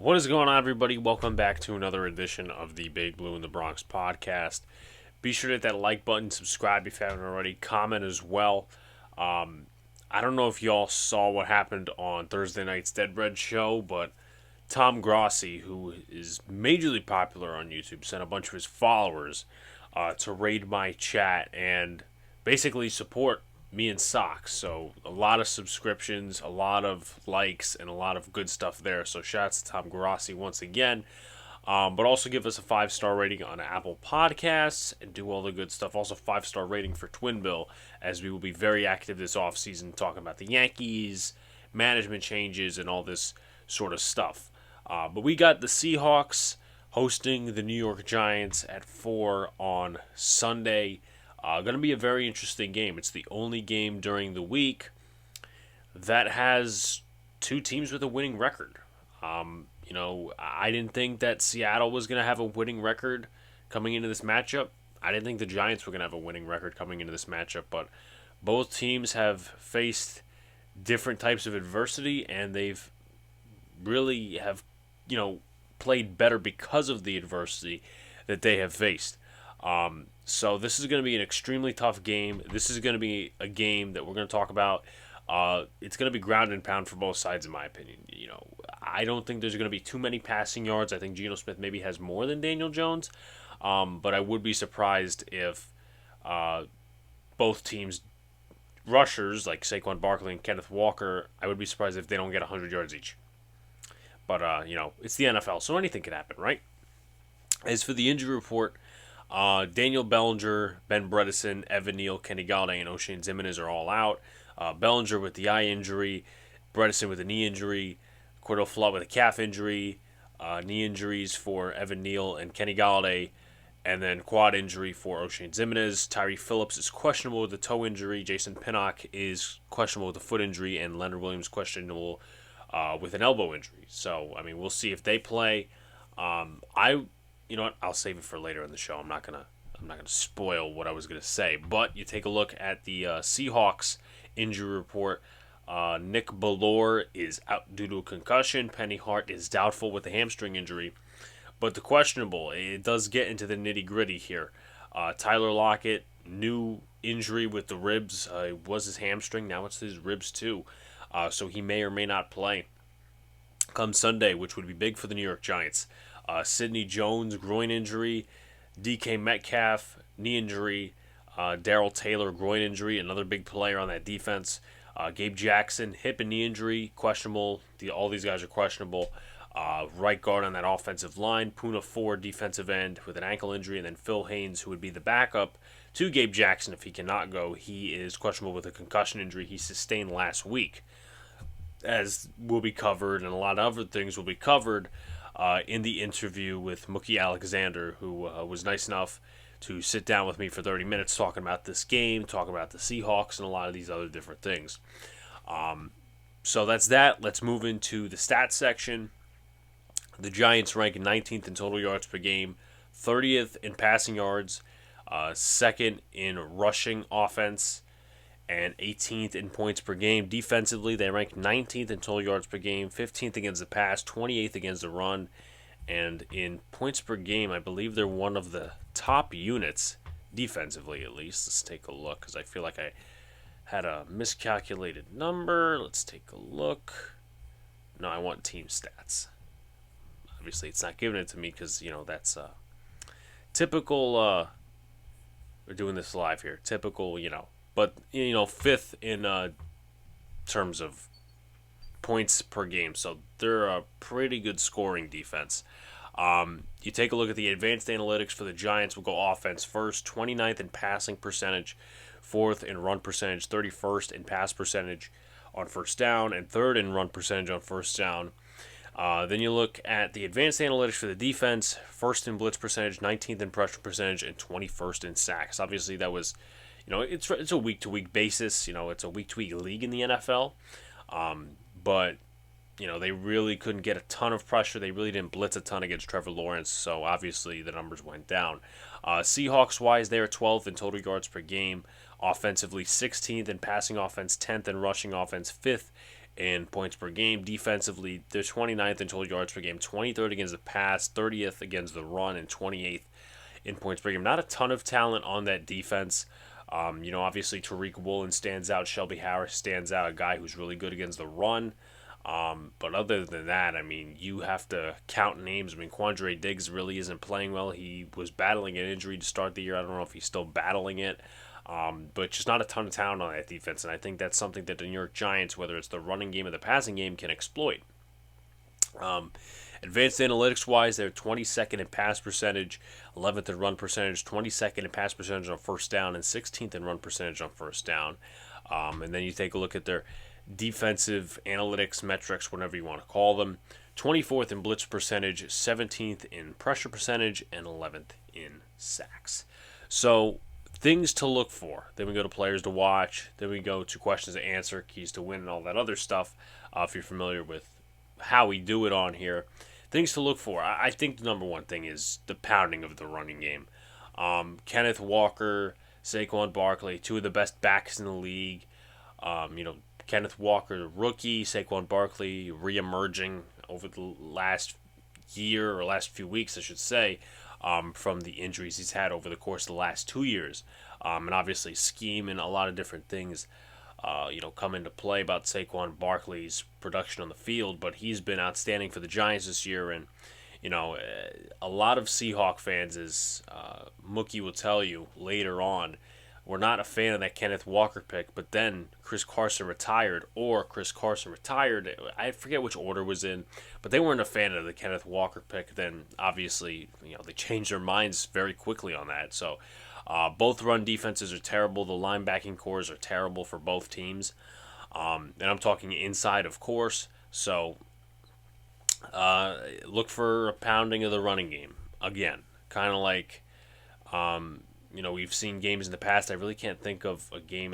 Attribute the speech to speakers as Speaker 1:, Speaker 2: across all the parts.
Speaker 1: What is going on, everybody? Welcome back to another edition of the Big Blue in the Bronx podcast. Be sure to hit that like button, subscribe if you haven't already, comment as well. I don't know if y'all saw what happened on Thursday night's Dead Bread show, but Tom Grossi, who is majorly popular on YouTube, sent a bunch of his followers to raid my chat and basically support me and Socks. So a lot of subscriptions, a lot of likes, and a lot of good stuff there. So shouts to Tom Grossi once again. But also give us a 5-star rating on Apple Podcasts and do all the good stuff. Also 5-star rating for Twin Bill, as we will be very active this offseason talking about the Yankees, management changes, and all this sort of stuff. But we got the Seahawks hosting the New York Giants at 4 on Sunday. Going to be a very interesting game. It's the only game during the week that has two teams with a winning record. I didn't think that Seattle was going to have a winning record coming into this matchup. I didn't think the Giants were going to have a winning record coming into this matchup, but both teams have faced different types of adversity, and they've really have, played better because of the adversity that they have faced. So this is going to be an extremely tough game. This is going to be a game that we're going to talk about. It's going to be ground and pound for both sides, in my opinion. I don't think there's going to be too many passing yards. I think Geno Smith maybe has more than Daniel Jones, but I would be surprised if both teams' rushers, like Saquon Barkley and Kenneth Walker, I would be surprised if they don't get 100 yards each. But, it's the NFL, so anything can happen, right? As for the injury report, Daniel Bellinger, Ben Bredesen, Evan Neal, Kenny Galladay, and O'Shane Ximines are all out. Bellinger with the eye injury, Bredesen with a knee injury, Cordell Flott with a calf injury, knee injuries for Evan Neal and Kenny Galladay, and then quad injury for O'Shane Ximines. Tyree Phillips is questionable with a toe injury. Jason Pinnock is questionable with a foot injury, and Leonard Williams questionable with an elbow injury. So, we'll see if they play. You know what? I'll save it for later in the show. I'm not gonna spoil what I was gonna say. But you take a look at the Seahawks injury report. Nick Bellore is out due to a concussion. Penny Hart is doubtful with a hamstring injury. But the questionable, it does get into the nitty gritty here. Tyler Lockett, new injury with the ribs. It was his hamstring. Now it's his ribs too. So he may or may not play come Sunday, which would be big for the New York Giants. Sidney Jones, groin injury. DK Metcalf, knee injury. Darrell Taylor, groin injury, another big player on that defense. Gabe Jackson, hip and knee injury, questionable. All these guys are questionable. Right guard on that offensive line. Poona Ford, defensive end, with an ankle injury. And then Phil Haynes, who would be the backup to Gabe Jackson if he cannot go. He is questionable with a concussion injury he sustained last week, as will be covered, and a lot of other things will be covered in the interview with Mookie Alexander, who was nice enough to sit down with me for 30 minutes talking about this game, talking about the Seahawks, and a lot of these other different things. So that's that. Let's move into the stats section. The Giants rank 19th in total yards per game, 30th in passing yards, second in rushing offense, and 18th in points per game. Defensively, they rank 19th in total yards per game, 15th against the pass, 28th against the run, and in points per game, I believe they're one of the top units, defensively at least. Let's take a look, because I feel like I had a miscalculated number. Let's take a look. No, I want team stats. Obviously, it's not giving it to me because, that's typical. We're doing this live here. Typical, But, fifth in terms of points per game. So they're a pretty good scoring defense. You take a look at the advanced analytics for the Giants. We'll go offense first. 29th in passing percentage, 4th in run percentage, 31st in pass percentage on first down, and 3rd in run percentage on first down. Then you look at the advanced analytics for the defense. 1st in blitz percentage, 19th in pressure percentage, and 21st in sacks. Obviously, that was, it's a week-to-week basis. It's a week-to-week league in the NFL. But they really couldn't get a ton of pressure. They really didn't blitz a ton against Trevor Lawrence, so obviously the numbers went down. Seahawks-wise, they are 12th in total yards per game. Offensively, 16th in passing offense, 10th in rushing offense, 5th in points per game. Defensively, they're 29th in total yards per game, 23rd against the pass, 30th against the run, and 28th in points per game. Not a ton of talent on that defense. Obviously Tariq Woolen stands out. Shelby Harris stands out, a guy who's really good against the run. But other than that, I mean, you have to count names. I mean, Quandre Diggs really isn't playing well. He was battling an injury to start the year. I don't know if he's still battling it. But just not a ton of talent on that defense. And I think that's something that the New York Giants, whether it's the running game or the passing game, can exploit. Advanced analytics-wise, they're 22nd in pass percentage, 11th in run percentage, 22nd in pass percentage on first down, and 16th in run percentage on first down. And then you take a look at their defensive analytics metrics, whatever you want to call them. 24th in blitz percentage, 17th in pressure percentage, and 11th in sacks. So things to look for. Then we go to players to watch. Then we go to questions to answer, keys to win, and all that other stuff. If you're familiar with how we do it on here. Things to look for. I think the number one thing is the pounding of the running game. Kenneth Walker, Saquon Barkley, two of the best backs in the league. Kenneth Walker, rookie, Saquon Barkley, re-emerging over the last year or last few weeks, I should say, from the injuries he's had over the course of the last 2 years. And obviously scheme and a lot of different things come into play about Saquon Barkley's production on the field, but he's been outstanding for the Giants this year. And, a lot of Seahawk fans, as Mookie will tell you later on, were not a fan of that Kenneth Walker pick, but then Chris Carson retired. I forget which order was in, but they weren't a fan of the Kenneth Walker pick. Then, obviously, they changed their minds very quickly on that. So, both run defenses are terrible. The linebacking cores are terrible for both teams. And I'm talking inside, of course. So look for a pounding of the running game. Again, kind of like, we've seen games in the past. I really can't think of a game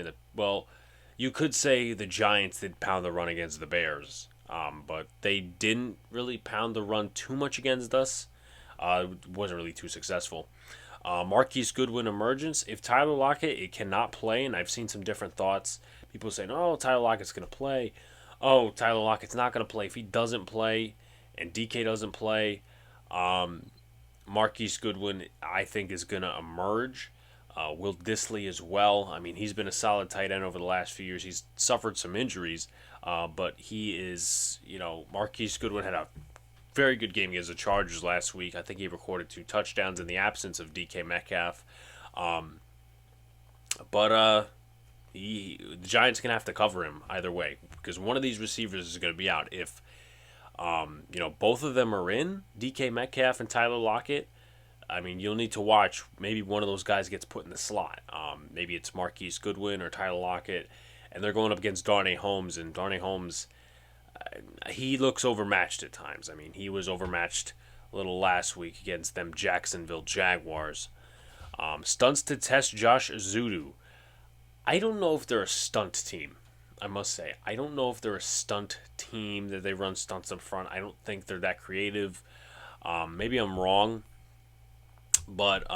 Speaker 1: you could say the Giants did pound the run against the Bears. But they didn't really pound the run too much against us. It wasn't really too successful. Marquise Goodwin emergence. If Tyler Lockett cannot play, and I've seen some different thoughts, people saying, Tyler Lockett's going to play. Tyler Lockett's not going to play. If he doesn't play and DK doesn't play, Marquise Goodwin, I think, is going to emerge. Will Dissly as well. I mean, he's been a solid tight end over the last few years. He's suffered some injuries, but he is, Marquise Goodwin had a very good game against the Chargers last week. I think he recorded 2 touchdowns in the absence of DK Metcalf. The Giants are going to have to cover him either way because one of these receivers is going to be out. If, both of them are in, DK Metcalf and Tyler Lockett, I mean, you'll need to watch. Maybe one of those guys gets put in the slot. Maybe it's Marquise Goodwin or Tyler Lockett, and they're going up against Darnay Holmes, and Darnay Holmes, he looks overmatched at times. I mean, he was overmatched a little last week against them Jacksonville Jaguars. Stunts to test Josh Zudu. I don't know if they're a stunt team, I must say. I don't know if they're a stunt team, that they run stunts up front. I don't think they're that creative. Maybe I'm wrong. But,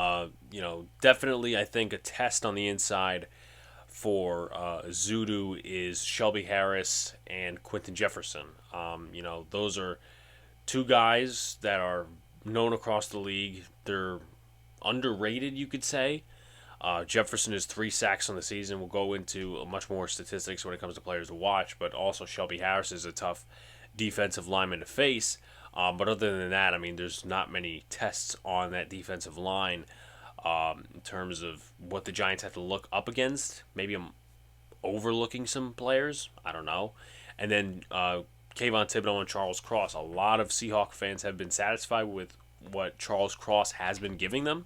Speaker 1: definitely I think a test on the inside for Zudu is Shelby Harris and Quentin Jefferson. Those are two guys that are known across the league. They're underrated, you could say. Jefferson is 3 sacks on the season. We'll go into much more statistics when it comes to players to watch, but also Shelby Harris is a tough defensive lineman to face. But other than that, I mean, there's not many tests on that defensive line in terms of what the Giants have to look up against. Maybe I'm overlooking some players. I don't know. And then Kayvon Thibodeau and Charles Cross. A lot of Seahawks fans have been satisfied with what Charles Cross has been giving them.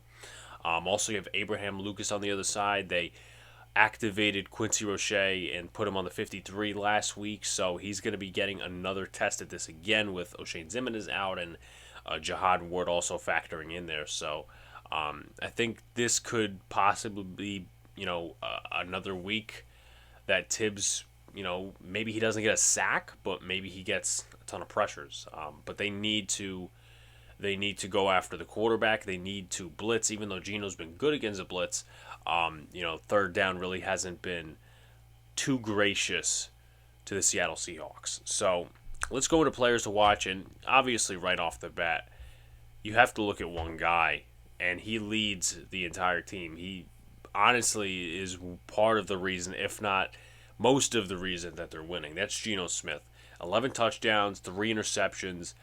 Speaker 1: Also, you have Abraham Lucas on the other side. They activated Quincy Roche and put him on the 53 last week, so he's going to be getting another test at this again with O'Shane Ximines out and Jihad Ward also factoring in there. So I think this could possibly be, another week that Tibbs, maybe he doesn't get a sack, but maybe he gets a ton of pressures. But they need to go after the quarterback. They need to blitz, even though Geno's been good against the blitz. Third down really hasn't been too gracious to the Seattle Seahawks. So let's go into players to watch, and obviously right off the bat, you have to look at one guy, and he leads the entire team. He honestly is part of the reason, if not most of the reason, that they're winning. That's Geno Smith. 11 touchdowns, 3 interceptions,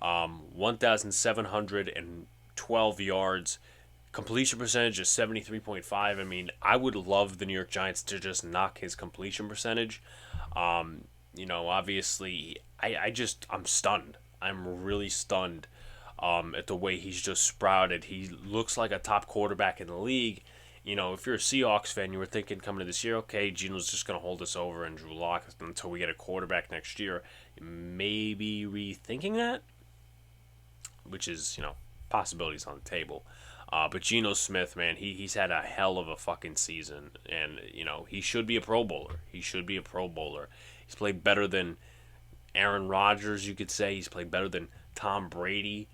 Speaker 1: 1,712 yards. Completion percentage is 73.5. I mean, I would love the New York Giants to just knock his completion percentage. Obviously, I'm stunned. I'm really stunned at the way he's just sprouted. He looks like a top quarterback in the league. If you're a Seahawks fan, you were thinking coming to this year, okay, Geno's just going to hold us over and Drew Lock until we get a quarterback next year. Maybe rethinking that, which is, possibilities on the table. But Geno Smith, man, he's had a hell of a fucking season. And, he should be a Pro Bowler. He's played better than Aaron Rodgers, you could say. He's played better than Tom Brady.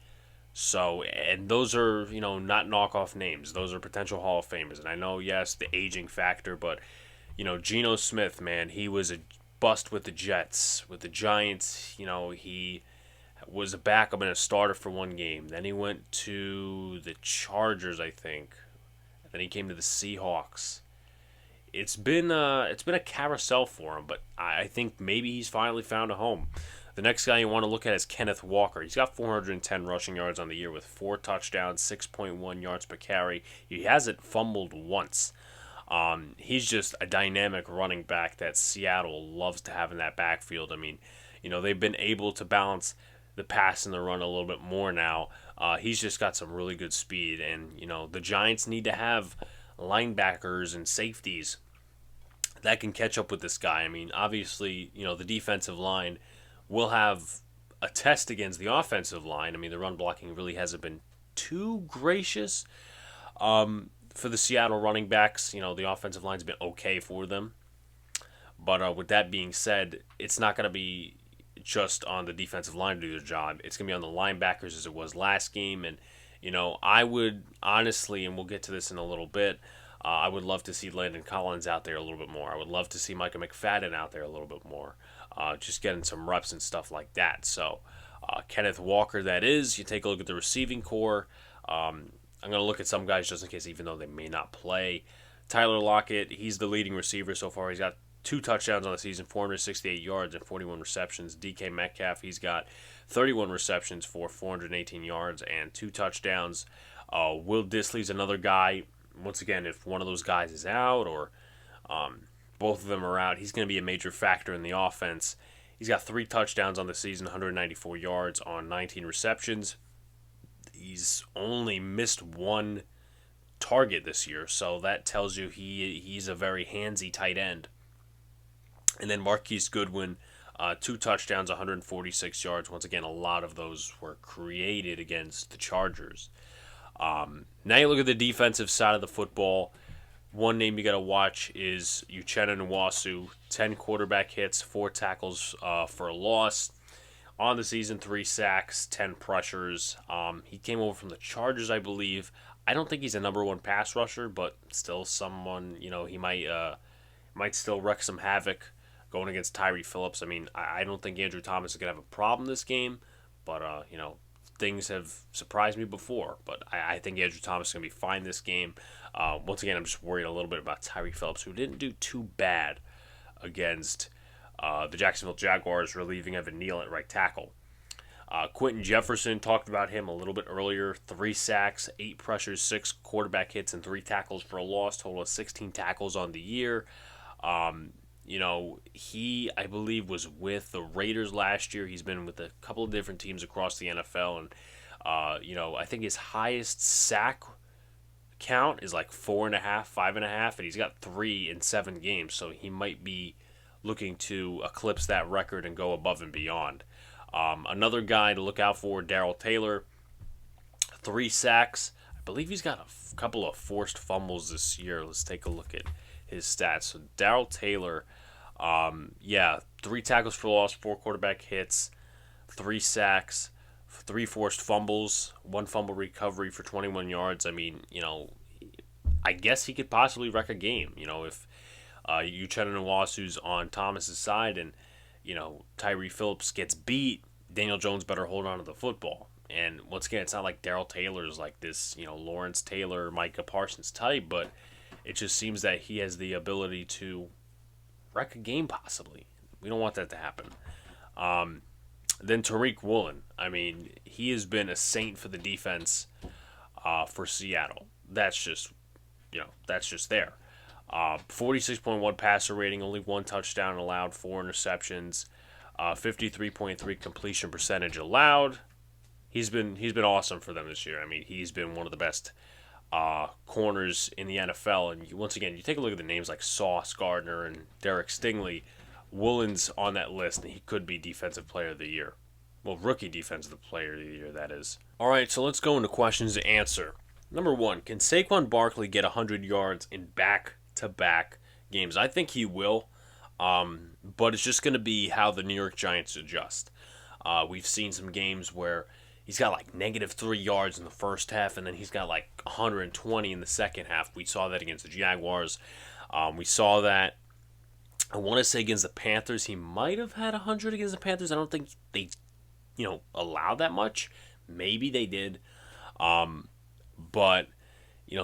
Speaker 1: So, and those are, not knockoff names. Those are potential Hall of Famers. And I know, yes, the aging factor, but, Geno Smith, man, he was a bust with the Jets. With the Giants, he was a backup and a starter for one game. Then he went to the Chargers, I think. Then he came to the Seahawks. It's been a carousel for him, but I think maybe he's finally found a home. The next guy you want to look at is Kenneth Walker. He's got 410 rushing yards on the year with 4 touchdowns, 6.1 yards per carry. He hasn't fumbled once. He's just a dynamic running back that Seattle loves to have in that backfield. I mean, they've been able to balance the pass and the run a little bit more now. He's just got some really good speed, and the Giants need to have linebackers and safeties that can catch up with this guy. I mean, obviously, the defensive line will have a test against the offensive line. I mean, the run blocking really hasn't been too gracious for the Seattle running backs. The offensive line's been okay for them. But with that being said, it's not going to be just on the defensive line to do their job. It's going to be on the linebackers as it was last game. And, I would honestly, and we'll get to this in a little bit, I would love to see Landon Collins out there a little bit more. I would love to see Micah McFadden out there a little bit more. Just getting some reps and stuff like that. So, Kenneth Walker, that is. You take a look at the receiving core. I'm going to look at some guys just in case, even though they may not play. Tyler Lockett, he's the leading receiver so far. He's got 2 touchdowns on the season, 468 yards and 41 receptions. DK Metcalf, he's got 31 receptions for 418 yards and 2 touchdowns. Will Dissly's another guy. Once again, if one of those guys is out or both of them are out, he's going to be a major factor in the offense. He's got 3 touchdowns on the season, 194 yards on 19 receptions. He's only missed 1 target this year, so that tells you he's a very handsy tight end. And then Marquise Goodwin, 2 touchdowns, 146 yards. Once again, a lot of those were created against the Chargers. Now you look at the defensive side of the football. One name you got to watch is Uchenna Nwosu. 10 quarterback hits, 4 tackles for a loss. On the season, 3 sacks, 10 pressures. He came over from the Chargers, I believe. I don't think he's a number 1 pass rusher, but still someone, he might still wreak some havoc going against Tyree Phillips. I mean, I don't think Andrew Thomas is going to have a problem this game, but, things have surprised me before. But I think Andrew Thomas is going to be fine this game. Once again, I'm just worried a little bit about Tyree Phillips, who didn't do too bad against the Jacksonville Jaguars, relieving Evan Neal at right tackle. Quentin Jefferson, talked about him a little bit earlier. 3 sacks, 8 pressures, 6 quarterback hits, and 3 tackles for a loss. Total of 16 tackles on the year. He, I believe, was with the Raiders last year. He's been with a couple of different teams across the NFL. And, I think his highest sack count is like 4.5, 5.5. And he's got 3 in 7 games. So he might be looking to eclipse that record and go above and beyond. Another guy to look out for, Darrell Taylor. 3 sacks. I believe he's got a couple of forced fumbles this year. Let's take a look at his stats. So Darrell Taylor, 3 tackles for loss, 4 quarterback hits, 3 sacks, 3 forced fumbles, 1 fumble recovery for 21 yards. I mean, I guess he could possibly wreck a game. If Uchenna Nwasu's on Thomas's side and Tyree Phillips gets beat, Daniel Jones better hold on to the football. And once again, it's not like Darrell Taylor's like this, Lawrence Taylor, Micah Parsons type, but it just seems that he has the ability to wreck a game possibly. We don't want that to happen. Then Tariq Woolen. I mean, he has been a saint for the defense for Seattle. That's just there. 46.1 passer rating, only one touchdown allowed, 4 interceptions, 53.3 completion percentage allowed. He's been awesome for them this year. I mean, he's been one of the best corners in the NFL. And once again, you take a look at the names like Sauce Gardner and Derek Stingley. Woolen's on that list, and he could be Defensive Player of the Year. Well, Rookie Defensive Player of the Year, that is. All right, so let's go into questions to answer. Number 1, can Saquon Barkley get 100 yards in back-to-back games? I think he will, but it's just going to be how the New York Giants adjust. We've seen some games where he's got like -3 yards in the first half, and then he's got like 120 in the second half. We saw that against the Jaguars. We saw that, I want to say, against the Panthers. He might have had 100 against the Panthers. I don't think they, allowed that much. Maybe they did. But,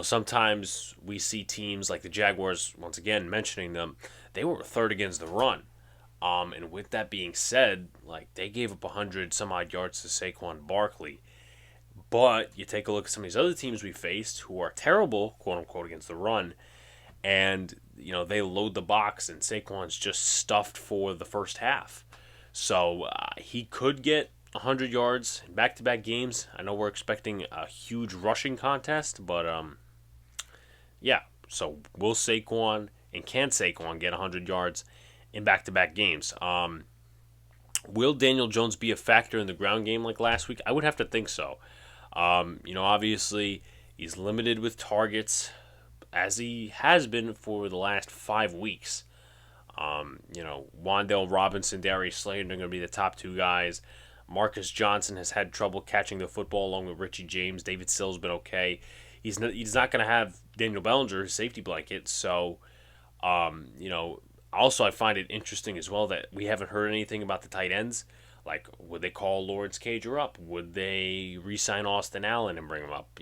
Speaker 1: sometimes we see teams like the Jaguars, once again, mentioning them, they were third against the run. And with that being said, like, they gave up 100 some odd yards to Saquon Barkley. But you take a look at some of these other teams we faced who are terrible, quote unquote, against the run, and they load the box, and Saquon's just stuffed for the first half. So he could get 100 yards in back-to-back games. I know we're expecting a huge rushing contest, but yeah. So will Saquon and can Saquon get 100 yards in back-to-back games? Will Daniel Jones be a factor in the ground game like last week? I would have to think so. Obviously, he's limited with targets, as he has been for the last 5 weeks. Wan'Dale Robinson, Darius Slayton are going to be the top 2 guys. Marcus Johnson has had trouble catching the football along with Richie James. David Sill's been okay. He's not going to have Daniel Bellinger, his safety blanket. So, also I find it interesting as well that we haven't heard anything about the tight ends. Like, would they call Lawrence-Cager up? Would they re-sign Austin Allen and bring him up?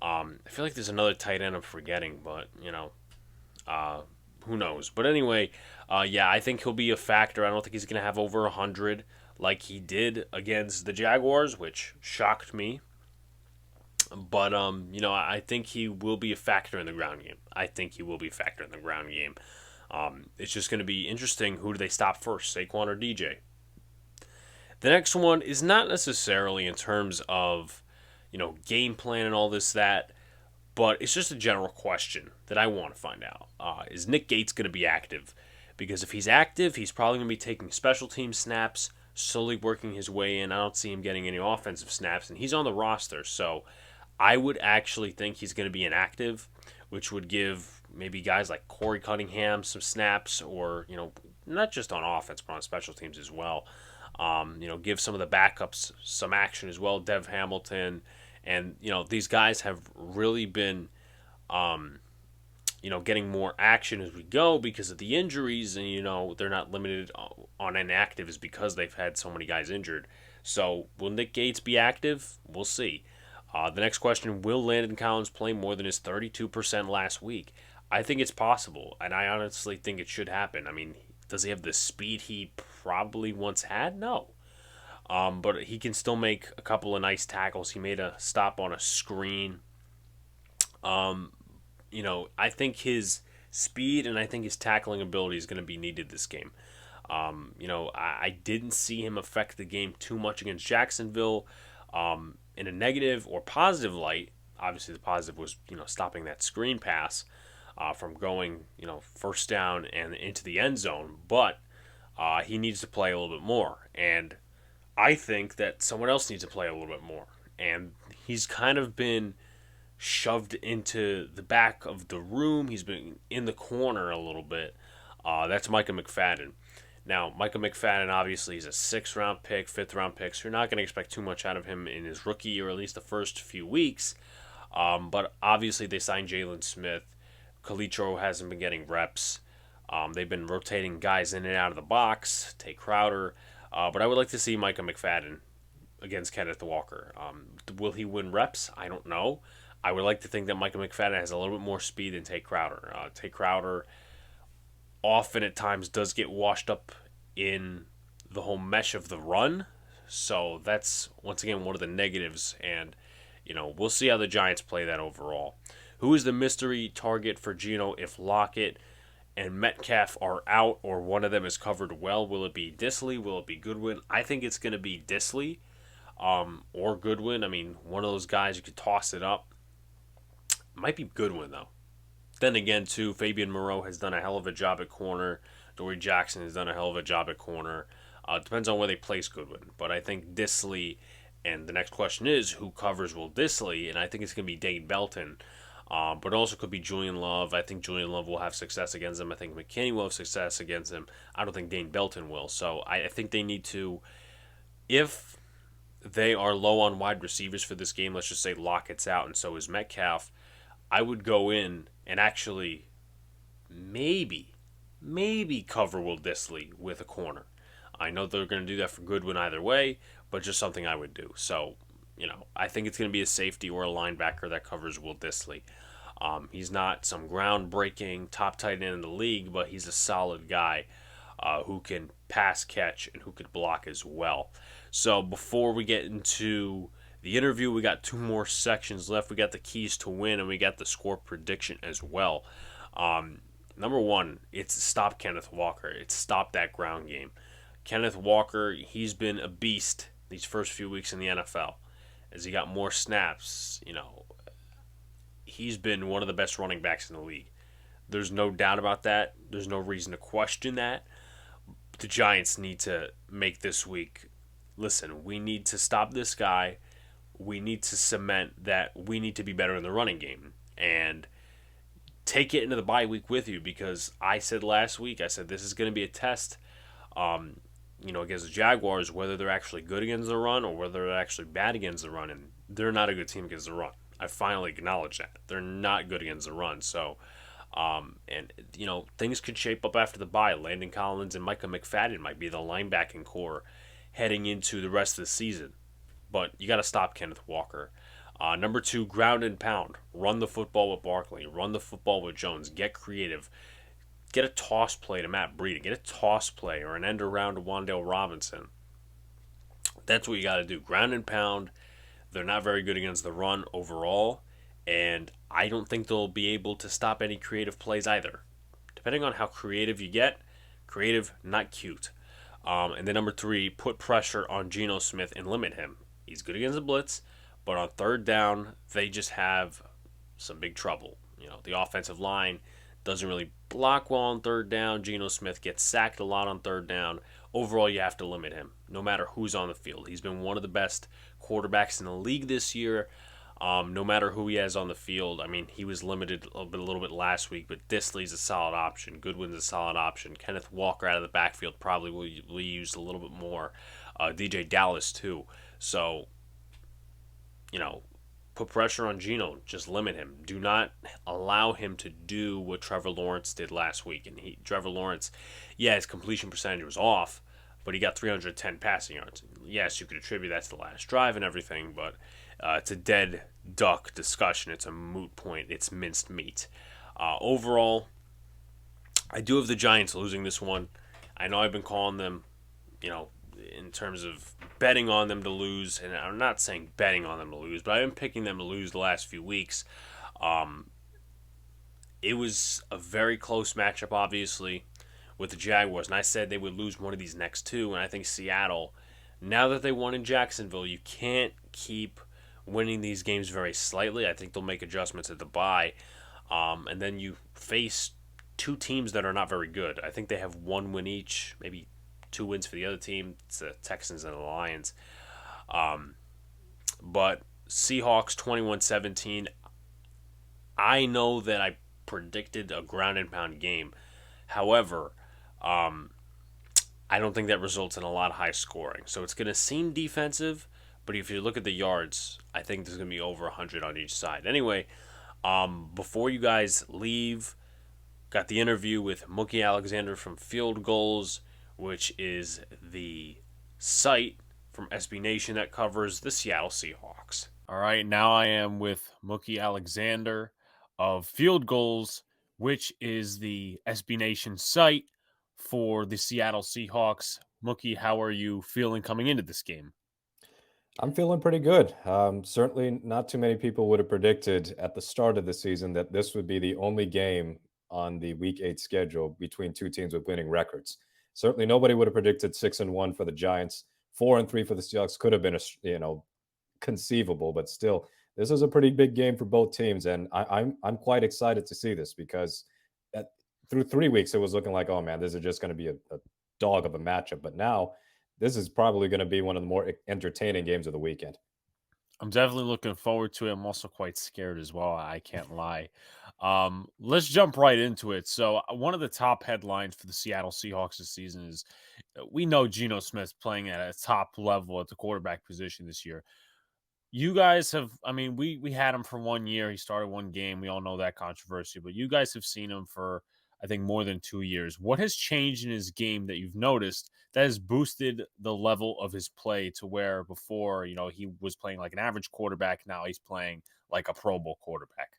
Speaker 1: I feel like there's another tight end I'm forgetting, but, who knows? But anyway, I think he'll be a factor. I don't think he's going to have over 100 like he did against the Jaguars, which shocked me. But, I think he will be a factor in the ground game. It's just going to be interesting. Who do they stop first, Saquon or DJ? The next one is not necessarily in terms of, game plan and all this, that, but it's just a general question that I want to find out. Is Nick Gates going to be active? Because if he's active, he's probably going to be taking special team snaps, slowly working his way in. I don't see him getting any offensive snaps, and he's on the roster. So I would actually think he's going to be inactive, which would give maybe guys like Corey Cunningham some snaps, or, not just on offense, but on special teams as well. Give some of the backups some action as well, Dev Hamilton. And, these guys have really been, getting more action as we go because of the injuries. And, they're not limited on inactives because they've had so many guys injured. So will Nick Gates be active? We'll see. The next question, will Landon Collins play more than his 32% last week? I think it's possible, and I honestly think it should happen. I mean, does he have the speed he probably once had? No. But he can still make a couple of nice tackles. He made a stop on a screen. I think his speed and I think his tackling ability is going to be needed this game. I didn't see him affect the game too much against Jacksonville in a negative or positive light. Obviously, the positive was, stopping that screen pass from going, first down and into the end zone. But he needs to play a little bit more. And I think that someone else needs to play a little bit more. And he's kind of been shoved into the back of the room. He's been in the corner a little bit. That's Micah McFadden. Now, Micah McFadden, obviously, is a 6th-round pick, 5th-round pick, so you're not going to expect too much out of him in his rookie or at least the first few weeks. But obviously, they signed Jalen Smith. Kalicho hasn't been getting reps. They've been rotating guys in and out of the box, take Crowder, but I would like to see Micah McFadden against Kenneth Walker. Will he win reps? I don't know. I would like to think that Micah McFadden has a little bit more speed than Tate Crowder. Tate Crowder often at times does get washed up in the whole mesh of the run. So that's, once again, one of the negatives. And, we'll see how the Giants play that overall. Who is the mystery target for Geno if Lockett and Metcalf are out or one of them is covered well? Will it be Disley? Will it be Goodwin? I think it's going to be Disley or Goodwin. I mean, one of those guys, you could toss it up. Might be Goodwin, though. Then again, too, Fabian Moreau has done a hell of a job at corner. Dory Jackson has done a hell of a job at corner. Depends on where they place Goodwin. But I think Disley, and the next question is, who covers Will Disley? And I think it's going to be Dane Belton. But also could be Julian Love. I think Julian Love will have success against him. I think McKinney will have success against him. I don't think Dane Belton will. So I think they need to, if they are low on wide receivers for this game, let's just say Lockett's out and so is Metcalf, I would go in and actually maybe cover Will Disley with a corner. I know they're going to do that for Goodwin either way, but just something I would do. So, I think it's going to be a safety or a linebacker that covers Will Disley. He's not some groundbreaking top tight end in the league, but he's a solid guy who can pass catch and who could block as well. So before we get into the interview, we got 2 more sections left. We got the keys to win, and we got the score prediction as well. Number 1, it's stop Kenneth Walker. It's stop that ground game. Kenneth Walker, he's been a beast these first few weeks in the NFL. As he got more snaps, he's been one of the best running backs in the league. There's no doubt about that. There's no reason to question that. The Giants need to make this week, listen, we need to stop this guy. We need to cement that we need to be better in the running game. And take it into the bye week with you, because I said last week, this is going to be a test, against the Jaguars, whether they're actually good against the run or whether they're actually bad against the run. And they're not a good team against the run. I finally acknowledge that. They're not good against the run. So, things could shape up after the bye. Landon Collins and Micah McFadden might be the linebacking core heading into the rest of the season. But you got to stop Kenneth Walker. Number 2, ground and pound. Run the football with Barkley. Run the football with Jones. Get creative. Get a toss play to Matt Breida. Get a toss play or an end around to Wan'Dale Robinson. That's what you got to do. Ground and pound. They're not very good against the run overall, and I don't think they'll be able to stop any creative plays either. Depending on how creative you get, creative, not cute. And then number 3, put pressure on Geno Smith and limit him. He's good against the blitz, but on third down, they just have some big trouble. The offensive line doesn't really block well on third down. Geno Smith gets sacked a lot on third down. Overall, you have to limit him, no matter who's on the field. He's been one of the best quarterbacks in the league this year. No matter who he has on the field. I mean, he was limited a little bit last week, but Disley's a solid option. Goodwin's a solid option. Kenneth Walker out of the backfield probably will be used a little bit more. DJ Dallas, too. So, put pressure on Geno. Just limit him. Do not allow him to do what Trevor Lawrence did last week. And Trevor Lawrence, his completion percentage was off, but he got 310 passing yards. Yes, you could attribute that to the last drive and everything, but it's a dead duck discussion. It's a moot point. It's minced meat. Overall, I do have the Giants losing this one. I know I've been calling them, in terms of betting on them to lose, and I'm not saying betting on them to lose, but I've been picking them to lose the last few weeks. It was a very close matchup, obviously, with the Jaguars, and I said they would lose one of these next 2, and I think Seattle, now that they won in Jacksonville, you can't keep winning these games very slightly. I think they'll make adjustments at the bye, and then you face 2 teams that are not very good. I think they have 1 win each, maybe 2 wins for the other team. It's the Texans and the Lions. But Seahawks 21-17. I know that I predicted a ground and pound game. However, I don't think that results in a lot of high scoring. So it's going to seem defensive, but if you look at the yards, I think there's going to be over 100 on each side. Anyway, before you guys leave, Got the interview with Mookie Alexander from Field Goals, which is the site from SB Nation that covers the Seattle Seahawks. All right, now I am with Mookie Alexander of Field Goals, which is the SB Nation site for the Seattle Seahawks. Mookie, how are you feeling coming into this game?
Speaker 2: I'm feeling pretty good. Certainly, not too many people would have predicted at the start of the season that this would be the only game on the Week 8 schedule between two teams with winning records. Certainly, nobody would have predicted 6-1 for the Giants, 4-3 for the Seahawks. Could have been conceivable, but still, this is a pretty big game for both teams, and I'm quite excited to see this because at, through 3 weeks it was looking like, oh man, this is just going to be a dog of a matchup, but now this is probably going to be one of the more entertaining games of the weekend.
Speaker 1: I'm definitely looking forward to it. I'm also quite scared as well. I can't lie. Let's jump right into it. So, one of the top headlines for the Seattle Seahawks this season is we know Geno Smith playing at a top level at the quarterback position this year. You guys have, I mean, we had him for 1 year. He started one game. We all know that controversy, but you guys have seen him for, I think, more than 2 years. What has changed in his game that you've noticed that has boosted the level of his play to where before, he was playing like an average quarterback. Now he's playing like a Pro Bowl quarterback.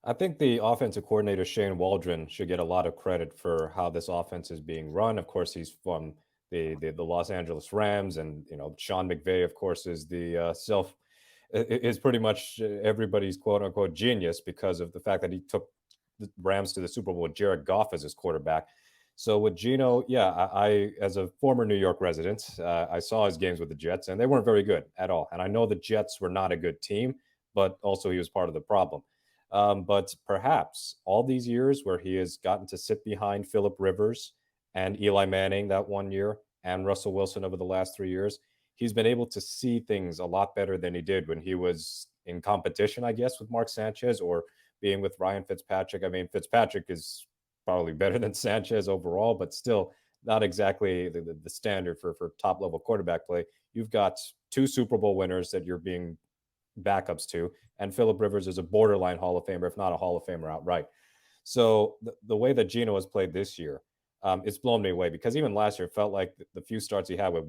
Speaker 2: I think the offensive coordinator Shane Waldron should get a lot of credit for how this offense is being run. Of course, he's from the Los Angeles Rams, and Sean McVay, of course, is the is pretty much everybody's quote unquote genius because of the fact that he took the Rams to the Super Bowl with Jared Goff as his quarterback. So with Geno, yeah, I as a former New York resident, I saw his games with the Jets, and they weren't very good at all. And I know the Jets were not a good team, but also he was part of the problem. But perhaps all these years where he has gotten to sit behind Philip Rivers and Eli Manning that 1 year and Russell Wilson over the last 3 years, he's been able to see things a lot better than he did when he was in competition, I guess, with Mark Sanchez or being with Ryan Fitzpatrick. I mean, Fitzpatrick is probably better than Sanchez overall, but still not exactly the standard for top level quarterback play. You've got two Super Bowl winners that you're being backups to, and Philip Rivers is a borderline Hall of Famer, if not a Hall of Famer outright. So the way that Geno has played this year, it's blown me away because even last year it felt like the few starts he had with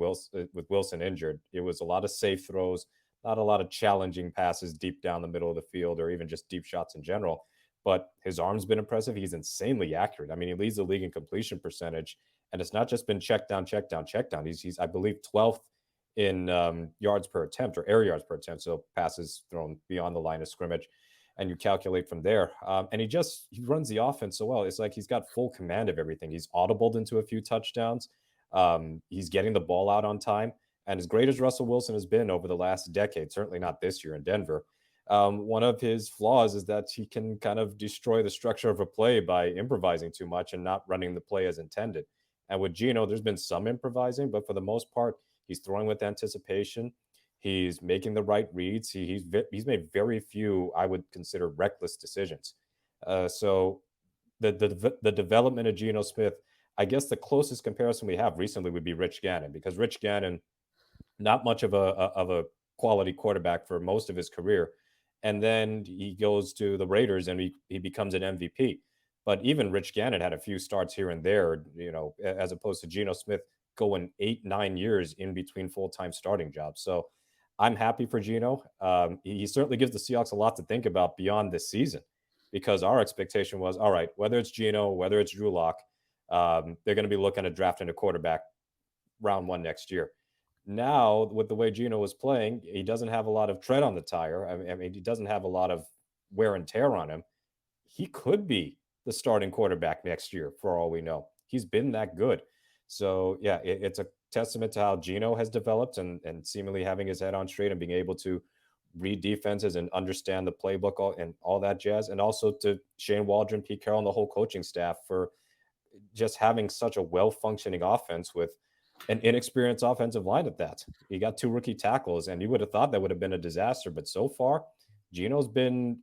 Speaker 2: Wilson injured, it was a lot of safe throws, not a lot of challenging passes deep down the middle of the field or even just deep shots in general. But his arm's been impressive. He's insanely accurate. I mean, he leads the league in completion percentage, and it's not just been check down, check down, check down. He's I believe 12th in yards per attempt or air yards per attempt, so passes thrown beyond the line of scrimmage, and you calculate from there. And he runs the offense so well. It's like he's got full command of everything. He's audibled into a few touchdowns. He's getting the ball out on time. And as great as Russell Wilson has been over the last decade, certainly not this year in Denver, one of his flaws is that he can kind of destroy the structure of a play by improvising too much and not running the play as intended. And with Geno, there's been some improvising, but for the most part, he's throwing with anticipation. He's making the right reads. He's made very few I would consider reckless decisions. So the development of Geno Smith, I guess the closest comparison we have recently would be Rich Gannon because Rich Gannon, not much of a quality quarterback for most of his career, and then he goes to the Raiders and he becomes an MVP. But even Rich Gannon had a few starts here and there, as opposed to Geno Smith going 8-9 years in between full time starting jobs. So I'm happy for Geno. He certainly gives the Seahawks a lot to think about beyond this season because our expectation was all right, whether it's Geno, whether it's Drew Lock, they're going to be looking at drafting a quarterback round 1 next year. Now, with the way Geno was playing, he doesn't have a lot of tread on the tire. I mean, he doesn't have a lot of wear and tear on him. He could be the starting quarterback next year, for all we know. He's been that good. So, yeah, it's a testament to how Geno has developed and seemingly having his head on straight and being able to read defenses and understand the playbook and all that jazz. And also to Shane Waldron, Pete Carroll, and the whole coaching staff for just having such a well functioning offense with an inexperienced offensive line at that. You got two rookie tackles, and you would have thought that would have been a disaster. But so far, Geno's been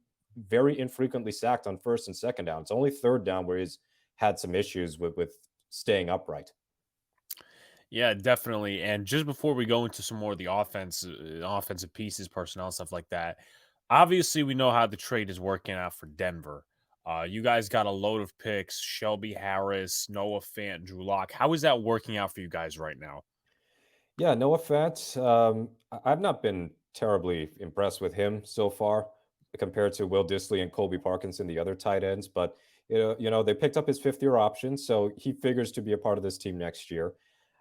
Speaker 2: very infrequently sacked on first and second down. It's only third down where he's had some issues with staying upright.
Speaker 1: Yeah, definitely. And just before we go into some more of the offensive pieces, personnel, stuff like that, obviously we know how the trade is working out for Denver. You guys got a load of picks: Shelby Harris, Noah Fant, Drew Lock. How is that working out for you guys right now?
Speaker 2: Yeah, no offense. I've not been terribly impressed with him so far compared to Will Disley and Colby Parkinson, the other tight ends. But they picked up his fifth-year option, so he figures to be a part of this team next year.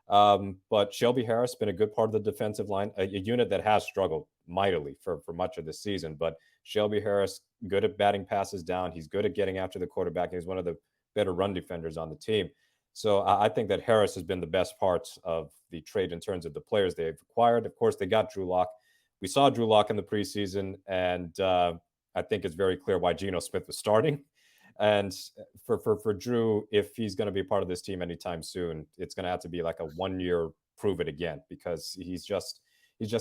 Speaker 2: But Shelby Harris been a good part of the defensive line, a unit that has struggled mightily for much of the season. But Shelby Harris, good at batting passes down. He's good at getting after the quarterback. He's one of the better run defenders on the team. So I think that Harris has been the best part of the trade in terms of the players they've acquired. Of course, they got Drew Lock. We saw Drew Lock in the preseason, and I think it's very clear why Geno Smith was starting. And for Drew, if he's going to be a part of this team anytime soon, it's going to have to be like a 1 year prove it again, because he's just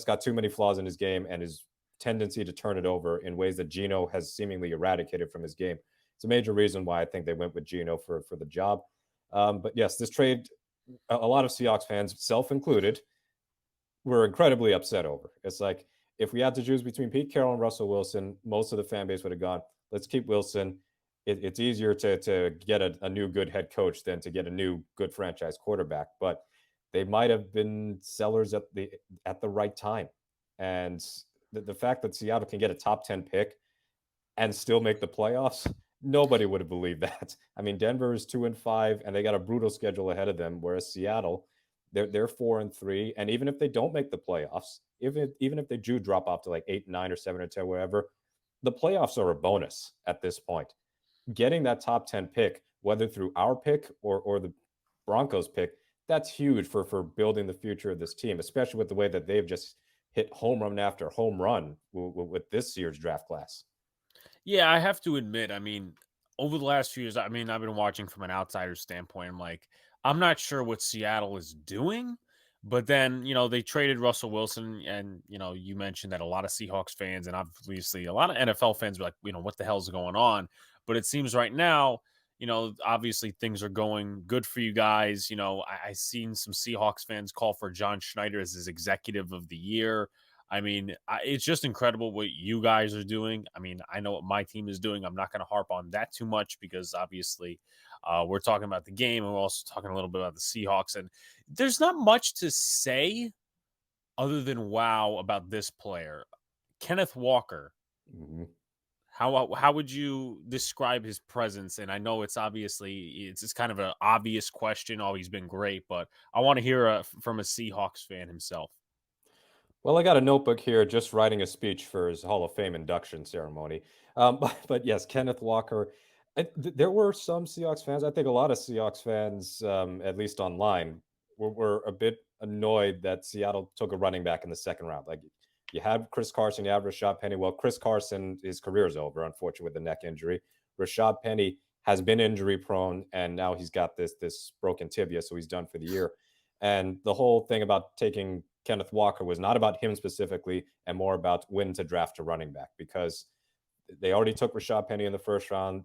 Speaker 2: got too many flaws in his game, and his tendency to turn it over in ways that Geno has seemingly eradicated from his game. It's a major reason why I think they went with Geno for the job. But yes, this trade, a lot of Seahawks fans, self included, were incredibly upset over. It's like, if we had to choose between Pete Carroll and Russell Wilson, most of the fan base would have gone, let's keep Wilson. It's easier to get a new good head coach than to get a new good franchise quarterback. But they might have been sellers at the right time. And the fact that Seattle can get a top 10 pick and still make the playoffs, nobody would have believed that. I mean, Denver is 2-5, and they got a brutal schedule ahead of them, whereas Seattle, they're 4-3, and even if they don't make the playoffs, even if they do drop off to like 8, 9, or 7 or 10, wherever, the playoffs are a bonus at this point. Getting that top 10 pick, whether through our pick or the Broncos pick, that's huge for building the future of this team, especially with the way that they've just hit home run after home run with this year's draft class.
Speaker 1: Yeah, I have to admit, I mean, over the last few years, I mean, I've been watching from an outsider's standpoint. I'm like, I'm not sure what Seattle is doing, but then, they traded Russell Wilson, and, you mentioned that a lot of Seahawks fans and obviously a lot of NFL fans were like, what the hell's going on? But it seems right now, obviously things are going good for you guys. I seen some Seahawks fans call for John Schneider as his executive of the year. I mean, it's just incredible what you guys are doing. I mean, I know what my team is doing. I'm not going to harp on that too much because obviously we're talking about the game, and we're also talking a little bit about the Seahawks. And there's not much to say other than wow about this player, Kenneth Walker.
Speaker 2: Mhm.
Speaker 1: How would you describe his presence? And I know it's just kind of an obvious question. Oh, he's been great, but I want to hear from a Seahawks fan himself.
Speaker 2: Well, I got a notebook here just writing a speech for his Hall of Fame induction ceremony. But yes, Kenneth Walker. There were some Seahawks fans, I think a lot of Seahawks fans, at least online, were a bit annoyed that Seattle took a running back in the second round. Like, you had Chris Carson, you have Rashad Penny. Well, Chris Carson, his career is over, unfortunately, with the neck injury. Rashad Penny has been injury prone, and now he's got this broken tibia, so he's done for the year. And the whole thing about taking Kenneth Walker was not about him specifically, and more about when to draft a running back, because they already took Rashad Penny in the first round.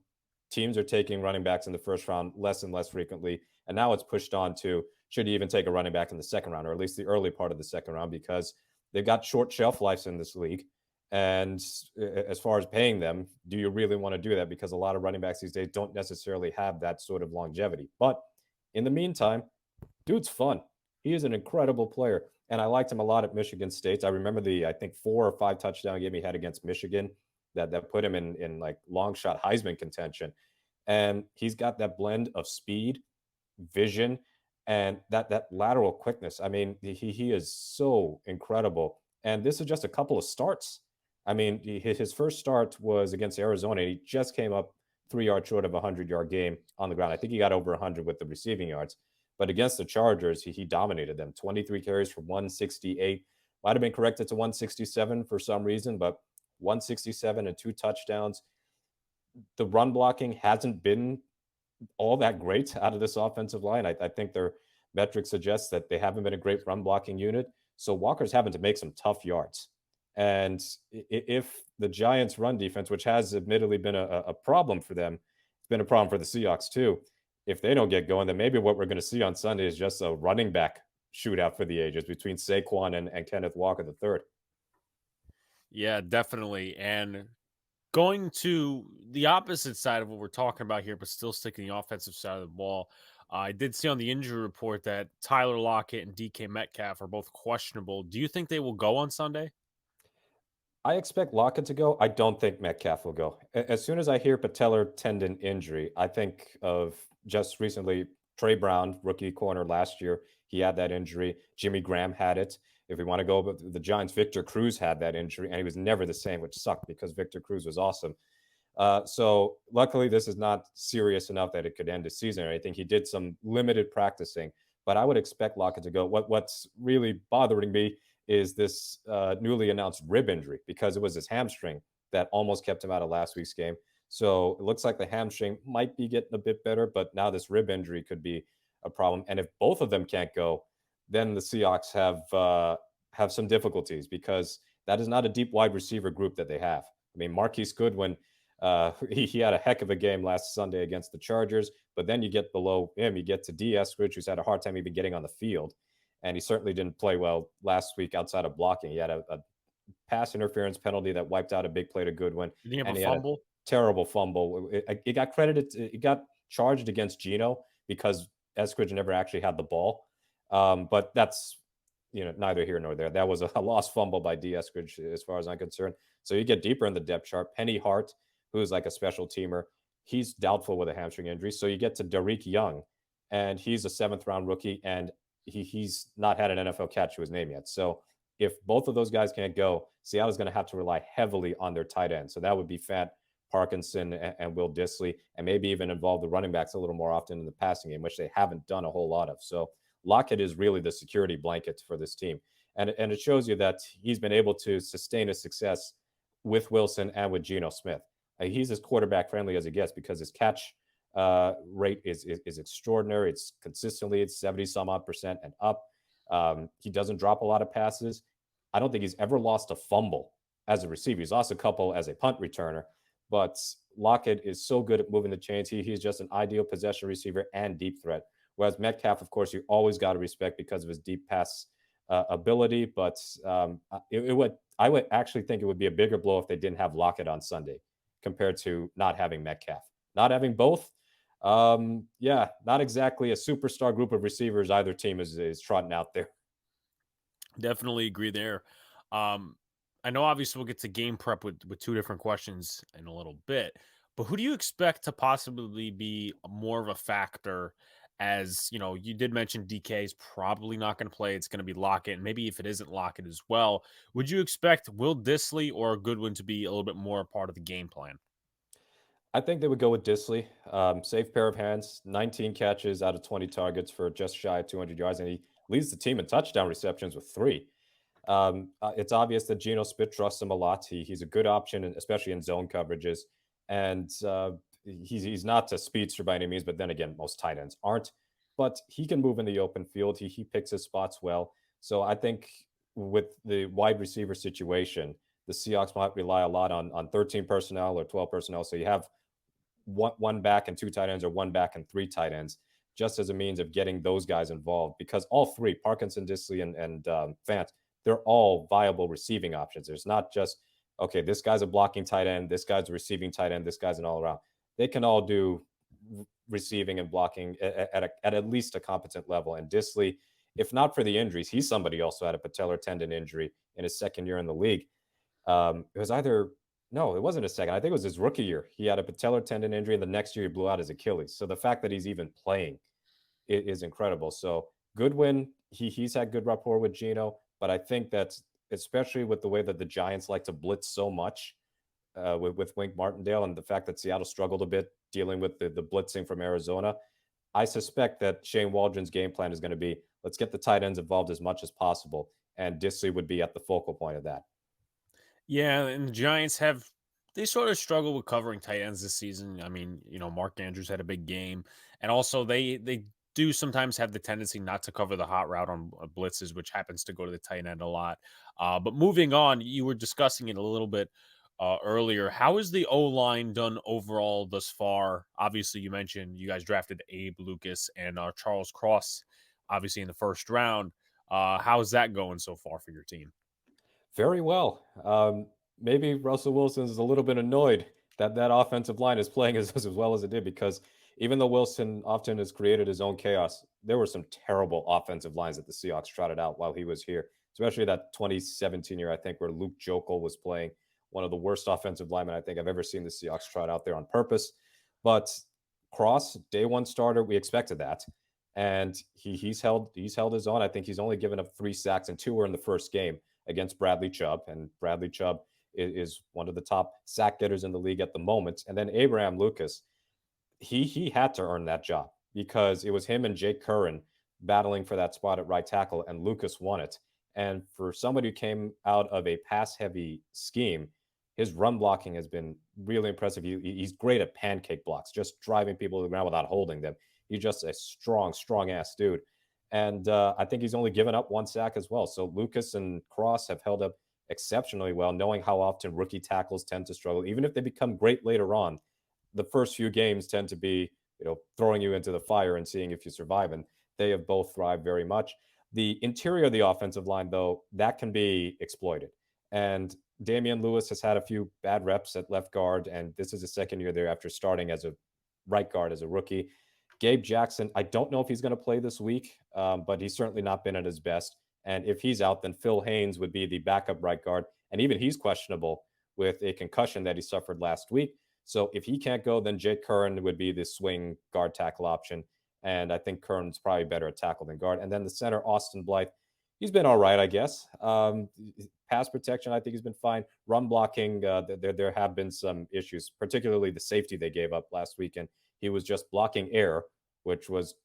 Speaker 2: Teams are taking running backs in the first round less and less frequently. And now it's pushed on to, should you even take a running back in the second round, or at least the early part of the second round, because they've got short shelf lives in this league. And as far as paying them, do you really want to do that? Because a lot of running backs these days don't necessarily have that sort of longevity. But in the meantime, dude's fun. He is an incredible player. And I liked him a lot at Michigan State. I remember I think 4 or 5 touchdown game he had against Michigan that put him in like long shot Heisman contention. And he's got that blend of speed, vision, and that lateral quickness. I mean, he is so incredible. And this is just a couple of starts. I mean, his first start was against Arizona. He just came up 3 yards short of a 100-yard game on the ground. I think he got over 100 with the receiving yards. But against the Chargers, he dominated them. 23 carries for 168. Might have been corrected to 167 for some reason, but 167 and 2 touchdowns. The run blocking hasn't been all that great out of this offensive line. I think their metrics suggest that they haven't been a great run blocking unit. So Walker's having to make some tough yards. And if the Giants' run defense, which has admittedly been a problem for them, it's been a problem for the Seahawks too. If they don't get going, then maybe what we're going to see on Sunday is just a running back shootout for the ages between Saquon and Kenneth Walker the third.
Speaker 1: Yeah, definitely. And Going to the opposite side of what we're talking about here, but still sticking the offensive side of the ball. I did see on the injury report that Tyler Lockett and DK Metcalf are both questionable. Do you think they will go on Sunday?
Speaker 2: I expect Lockett to go. I don't think Metcalf will go. As soon as I hear patellar tendon injury, I think of just recently Trey Brown, rookie corner last year. He had that injury. Jimmy Graham had it. If we want to go with the Giants, Victor Cruz had that injury, and he was never the same, which sucked because Victor Cruz was awesome. So luckily, this is not serious enough that it could end the season or anything. He did some limited practicing, but I would expect Lockett to go. What's really bothering me is this newly announced rib injury because it was his hamstring that almost kept him out of last week's game. So it looks like the hamstring might be getting a bit better, but now this rib injury could be a problem. And if both of them can't go, then the Seahawks have some difficulties because that is not a deep wide receiver group that they have. I mean, Marquise Goodwin, he had a heck of a game last Sunday against the Chargers, but then you get below him, you get to D. Eskridge, who's had a hard time even getting on the field. And he certainly didn't play well last week outside of blocking. He had a pass interference penalty that wiped out a big play to Goodwin,
Speaker 1: Did he have a
Speaker 2: and he had a
Speaker 1: fumble?
Speaker 2: terrible fumble. It got credited, it got charged against Geno because Eskridge never actually had the ball. But that's neither here nor there. That was a lost fumble by D. Eskridge, as far as I'm concerned. So you get deeper in the depth chart. Penny Hart, who's like a special teamer, he's doubtful with a hamstring injury. So you get to Derek Young, and he's a seventh round rookie, and he's not had an NFL catch to his name yet. So if both of those guys can't go, Seattle's going to have to rely heavily on their tight end. So that would be Fat Parkinson and Will Disley, and maybe even involve the running backs a little more often in the passing game, which they haven't done a whole lot of. So Lockett is really the security blanket for this team. And it shows you that he's been able to sustain his success with Wilson and with Geno Smith. He's as quarterback friendly as it gets because his catch rate is extraordinary. It's consistently it's 70 some odd percent and up. He doesn't drop a lot of passes. I don't think he's ever lost a fumble as a receiver. He's lost a couple as a punt returner, but Lockett is so good at moving the chains. He's just an ideal possession receiver and deep threat. Whereas Metcalf, of course, you always got to respect because of his deep pass ability. But I would actually think it would be a bigger blow if they didn't have Lockett on Sunday compared to not having Metcalf. Not having both, yeah, not exactly a superstar group of receivers either team is trotting out there.
Speaker 1: Definitely agree there. Um, I know obviously we'll get to game prep with two different questions in a little bit, but who do you expect to possibly be more of a factor? As you know, you did mention DK is probably not going to play. It's going to be Lockett, and maybe if it isn't Lockett as well, would you expect Will Disley or Goodwin to be a little bit more a part of the game plan?
Speaker 2: I think they would go with Disley. Safe pair of hands, 19 catches out of 20 targets for just shy of 200 yards, and he leads the team in touchdown receptions with three. It's obvious that Geno Smith trusts him a lot. He's a good option, especially in zone coverages. And he's not a speedster by any means, but then again, most tight ends aren't. But he can move in the open field. He picks his spots well. So I think with the wide receiver situation, the Seahawks might rely a lot on 13 personnel or 12 personnel. So you have one back and two tight ends or one back and three tight ends, just as a means of getting those guys involved. Because all three, Parkinson, Disley, and Fant, they're all viable receiving options. There's not just, okay, this guy's a blocking tight end, this guy's a receiving tight end, this guy's an all around. They can all do receiving and blocking at least a competent level. And Disley, if not for the injuries, he's somebody also had a patellar tendon injury in his second year in the league. It was either no, it wasn't a second. I think it was his rookie year. He had a patellar tendon injury, and the next year he blew out his Achilles. So the fact that he's even playing is incredible. So Goodwin, he's had good rapport with Geno, but I think that especially with the way that the Giants like to blitz so much with Wink Martindale and the fact that Seattle struggled a bit dealing with the blitzing from Arizona, I suspect that Shane Waldron's game plan is going to be let's get the tight ends involved as much as possible, and Disley would be at the focal point of that.
Speaker 1: Yeah, and the Giants have they sort of struggle with covering tight ends this season. I mean, you know, Mark Andrews had a big game, and also they do sometimes have the tendency not to cover the hot route on blitzes, which happens to go to the tight end a lot. But moving on, you were discussing it a little bit earlier. How is the O line done overall thus far? Obviously, you mentioned you guys drafted Abe Lucas and Charles Cross, obviously in the first round. How's that going so far for your team?
Speaker 2: Very well. maybe Russell Wilson is a little bit annoyed that that offensive line is playing as well as it did, because even though Wilson often has created his own chaos, there were some terrible offensive lines that the Seahawks trotted out while he was here, especially that 2017 year, I think, where Luke Jokel was playing, one of the worst offensive linemen I think I've ever seen the Seahawks trot out there on purpose. But Cross, day one starter, we expected that. And he's held his own. I think he's only given up 3 sacks, and 2 were in the first game against Bradley Chubb. And Bradley Chubb is one of the top sack getters in the league at the moment. And then Abraham Lucas, he had to earn that job because it was him and Jake Curran battling for that spot at right tackle, and Lucas won it. And for somebody who came out of a pass heavy scheme, his run blocking has been really impressive. He's great at pancake blocks, just driving people to the ground without holding them. He's just a strong ass dude. And I think he's only given up 1 sack as well. So Lucas and Cross have held up exceptionally well, knowing how often rookie tackles tend to struggle. Even if they become great later on, the first few games tend to be, throwing you into the fire and seeing if you survive. And they have both thrived very much. The interior of the offensive line, though, that can be exploited. And Damian Lewis has had a few bad reps at left guard, and this is his second year there after starting as a right guard as a rookie. Gabe Jackson, I don't know if he's going to play this week, but he's certainly not been at his best. And if he's out, then Phil Haynes would be the backup right guard. And even he's questionable with a concussion that he suffered last week. So if he can't go, then Jake Curran would be the swing guard tackle option. And I think Curran's probably better at tackle than guard. And then the center, Austin Blythe, he's been all right, I guess. Pass protection, I think he's been fine. Run blocking, there have been some issues, particularly the safety they gave up last weekend. He was just blocking air, which was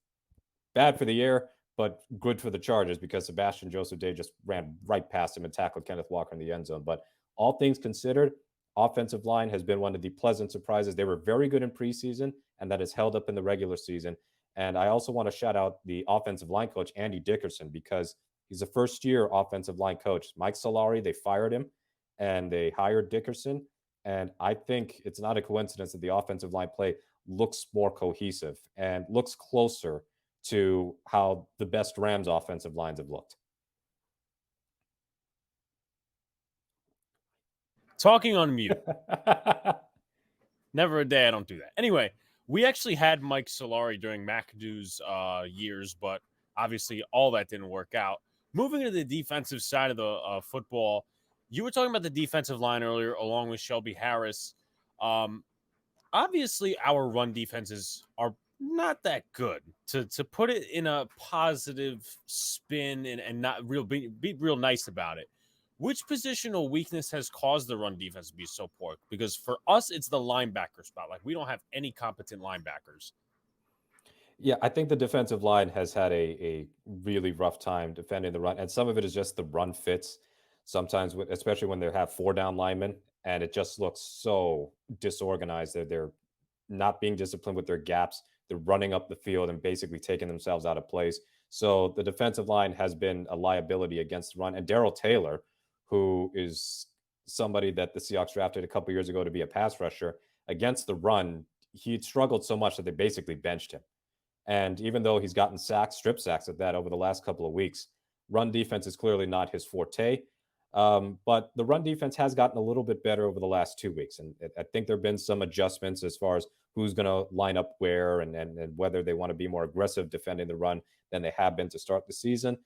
Speaker 2: bad for the air, but good for the Chargers because Sebastian Joseph Day just ran right past him and tackled Kenneth Walker in the end zone. But all things considered, offensive line has been one of the pleasant surprises. They were very good in preseason, and that has held up in the regular season. And I also want to shout out the offensive line coach, Andy Dickerson, because he's a first-year offensive line coach. Mike Solari, they fired him, and they hired Dickerson. And I think it's not a coincidence that the offensive line play looks more cohesive and looks closer to how the best Rams offensive lines have looked.
Speaker 1: Talking on mute. Never a day I don't do that. Anyway, we actually had Mike Solari during McAdoo's years, but obviously all that didn't work out. Moving to the defensive side of the football, you were talking about the defensive line earlier, along with Shelby Harris. Obviously, our run defenses are not that good. To put it in a positive spin and not be real nice about it. Which positional weakness has caused the run defense to be so poor? Because for us, it's the linebacker spot. Like, we don't have any competent linebackers.
Speaker 2: Yeah, I think the defensive line has had a really rough time defending the run, and some of it is just the run fits. Sometimes, especially when they have 4 down linemen, and it just looks so disorganized. They're not being disciplined with their gaps. They're running up the field and basically taking themselves out of place. So the defensive line has been a liability against the run. And Darrell Taylor, who is somebody that the Seahawks drafted a couple years ago to be a pass rusher, against the run, he struggled so much that they basically benched him. And even though he's gotten sacks, strip sacks at that over the last couple of weeks, run defense is clearly not his forte. But the run defense has gotten a little bit better over the last 2 weeks. And I think there have been some adjustments as far as who's going to line up where and whether they want to be more aggressive defending the run than they have been to start the season.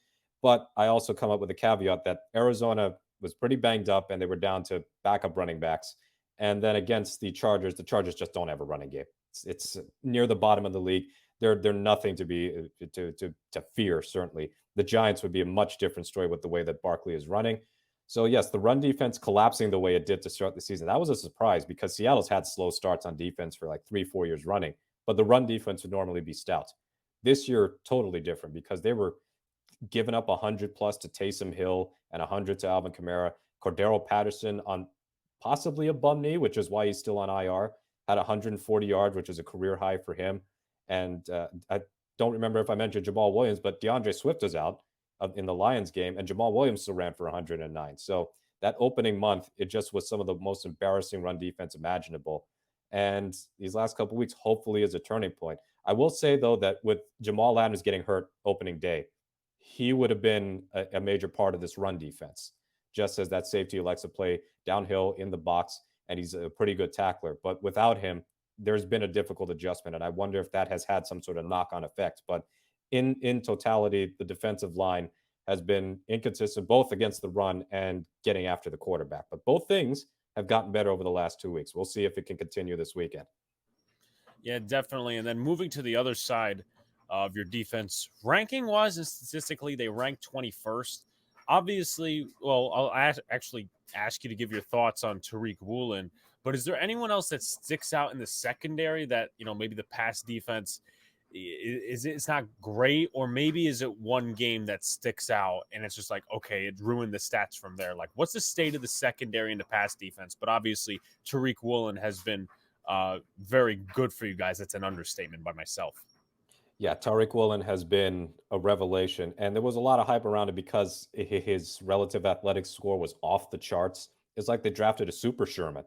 Speaker 2: But I also come up with a caveat that Arizona was pretty banged up and they were down to backup running backs. And then against the Chargers just don't have a running game. It's near the bottom of the league. They're nothing to be to fear. Certainly, the Giants would be a much different story with the way that Barkley is running. So yes, the run defense collapsing the way it did to start the season, that was a surprise because Seattle's had slow starts on defense for like 3-4 years running, but the run defense would normally be stout. This year, totally different because they were giving up 100 plus to Taysom Hill and 100 to Alvin Kamara. Cordero Patterson on possibly a bum knee, which is why he's still on IR, had 140 yards, which is a career high for him. And I don't remember if I mentioned Jamal Williams, but DeAndre Swift is out in the Lions game, and Jamal Williams still ran for 109. So that opening month, it just was some of the most embarrassing run defense imaginable. And these last couple of weeks, hopefully, is a turning point. I will say, though, that with Jamal Adams getting hurt opening day, he would have been a major part of this run defense. just as that safety likes to play downhill in the box, and he's a pretty good tackler. But without him, there's been a difficult adjustment, and I wonder if that has had some sort of knock-on effect. But in totality, the defensive line has been inconsistent both against the run and getting after the quarterback. But both things have gotten better over the last 2 weeks. We'll see if it can continue this weekend.
Speaker 1: Yeah, definitely. And then moving to the other side of your defense, ranking wise and statistically, they rank 21st. Obviously, well, actually ask you to give your thoughts on Tariq Woolen, but is there anyone else that sticks out in the secondary that, maybe the pass defense it's not great, or maybe is it one game that sticks out and it's just like, okay, it ruined the stats from there? Like, what's the state of the secondary and the pass defense? But obviously, Tariq Woolen has been very good for you guys. That's an understatement by myself.
Speaker 2: Yeah, Tariq Woolen has been a revelation, and there was a lot of hype around it because his relative athletic score was off the charts. It's like they drafted a super Sherman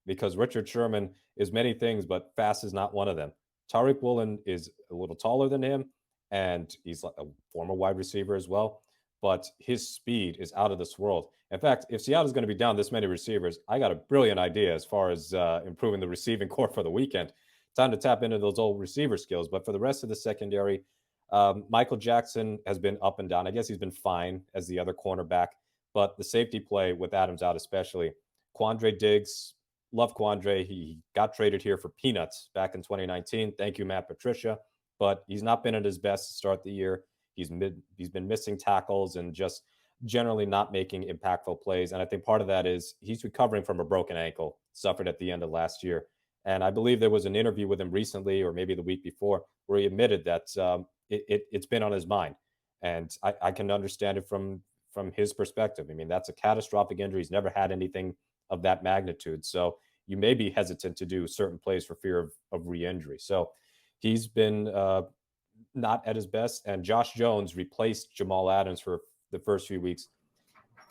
Speaker 2: because Richard Sherman is many things, but fast is not one of them. Tariq Woolen is a little taller than him, and he's like a former wide receiver as well, but his speed is out of this world. In fact, if Seattle's going to be down this many receivers, I got a brilliant idea as far as improving the receiving core for the weekend. Time to tap into those old receiver skills. But for the rest of the secondary, Michael Jackson has been up and down. I guess he's been fine as the other cornerback, but the safety play with Adams out, especially Quandre Diggs, love Quandre. He got traded here for peanuts back in 2019. Thank you, Matt Patricia. But he's not been at his best to start the year. He's been missing tackles and just generally not making impactful plays. And I think part of that is he's recovering from a broken ankle suffered at the end of last year. And I believe there was an interview with him recently, or maybe the week before, where he admitted that it's been on his mind. And I can understand it from his perspective. I mean, that's a catastrophic injury. He's never had anything of that magnitude. So you may be hesitant to do certain plays for fear of re-injury. So he's been not at his best. And Josh Jones replaced Jamal Adams for the first few weeks.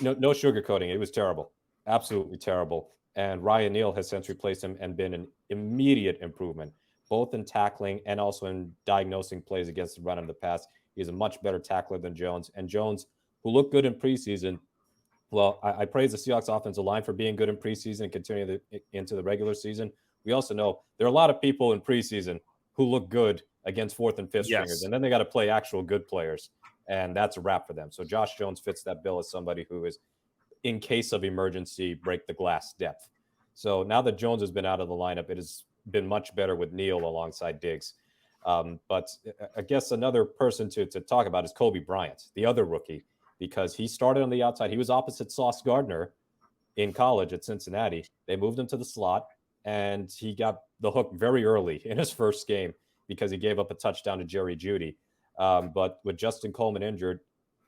Speaker 2: No sugarcoating. It was terrible. Absolutely terrible. And Ryan Neal has since replaced him and been an immediate improvement, both in tackling and also in diagnosing plays against the run of the pass. He's a much better tackler than Jones. And Jones, who looked good in preseason, well, I praise the Seahawks offensive line for being good in preseason and continuing into the regular season. We also know there are a lot of people in preseason who look good against fourth and fifth stringers, and then they got to play actual good players, and that's a wrap for them. So Josh Jones fits that bill as somebody who is, in case of emergency, break the glass depth. So now that Jones has been out of the lineup, it has been much better with Neal alongside Diggs. But I guess another person to talk about is Kobe Bryant, the other rookie, because he started on the outside. He was opposite Sauce Gardner in college at Cincinnati. They moved him to the slot, and he got the hook very early in his first game because he gave up a touchdown to Jerry Jeudy. But with Justin Coleman injured,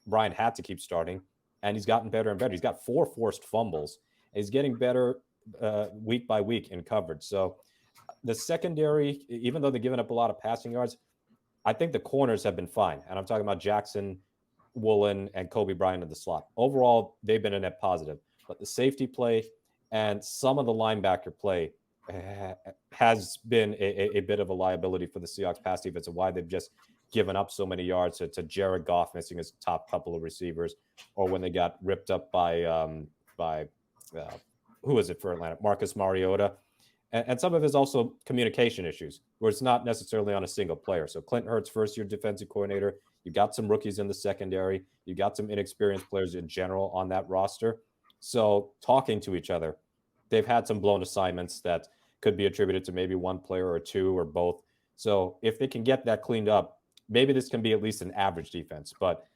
Speaker 2: Bryant had to keep starting, and he's gotten better and better. He's got 4 forced fumbles. He's getting better week by week in coverage. So the secondary, even though they're giving up a lot of passing yards, I think the corners have been fine. And I'm talking about Jackson, Woolen, and Kobe Bryant in the slot. Overall, they've been a net positive. But the safety play and some of the linebacker play has been a bit of a liability for the Seahawks pass defense, and why they've just given up so many yards to Jared Goff missing his top couple of receivers, or when they got ripped up by who is it for Atlanta? Marcus Mariota. And some of it is also communication issues, where it's not necessarily on a single player. So Clinton Hurts, first-year defensive coordinator. You got some rookies in the secondary. You got some inexperienced players in general on that roster. So talking to each other, they've had some blown assignments that could be attributed to maybe one player or two or both. So if they can get that cleaned up, maybe this can be at least an average defense. But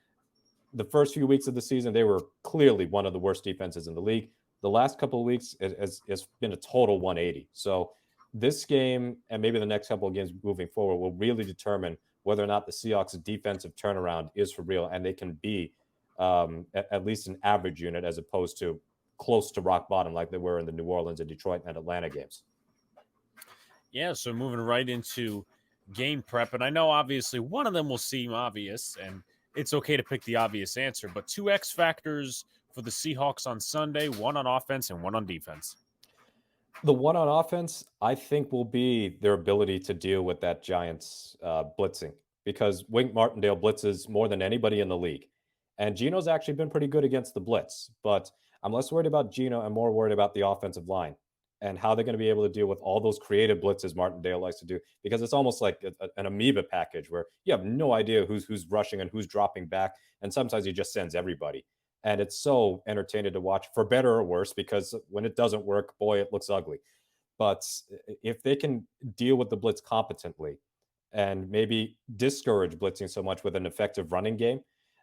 Speaker 2: the first few weeks of the season, they were clearly one of the worst defenses in the league. The last couple of weeks has been a total 180. So this game and maybe the next couple of games moving forward will really determine whether or not the Seahawks' defensive turnaround is for real, and they can be at least an average unit as opposed to close to rock bottom like they were in the New Orleans and Detroit and Atlanta games.
Speaker 1: Yeah, so moving right into game prep, and I know obviously one of them will seem obvious, and it's okay to pick the obvious answer, but 2 X factors for the Seahawks on Sunday, 1 on offense and 1 on defense.
Speaker 2: The one on offense, I think, will be their ability to deal with that Giants blitzing, because Wink Martindale blitzes more than anybody in the league. And Geno's actually been pretty good against the blitz. But I'm less worried about Geno and more worried about the offensive line and how they're going to be able to deal with all those creative blitzes Martindale likes to do, because it's almost like an amoeba package where you have no idea who's rushing and who's dropping back, and sometimes he just sends everybody. And it's so entertaining to watch, for better or worse, because when it doesn't work, boy, it looks ugly. But if they can deal with the blitz competently and maybe discourage blitzing so much with an effective running game,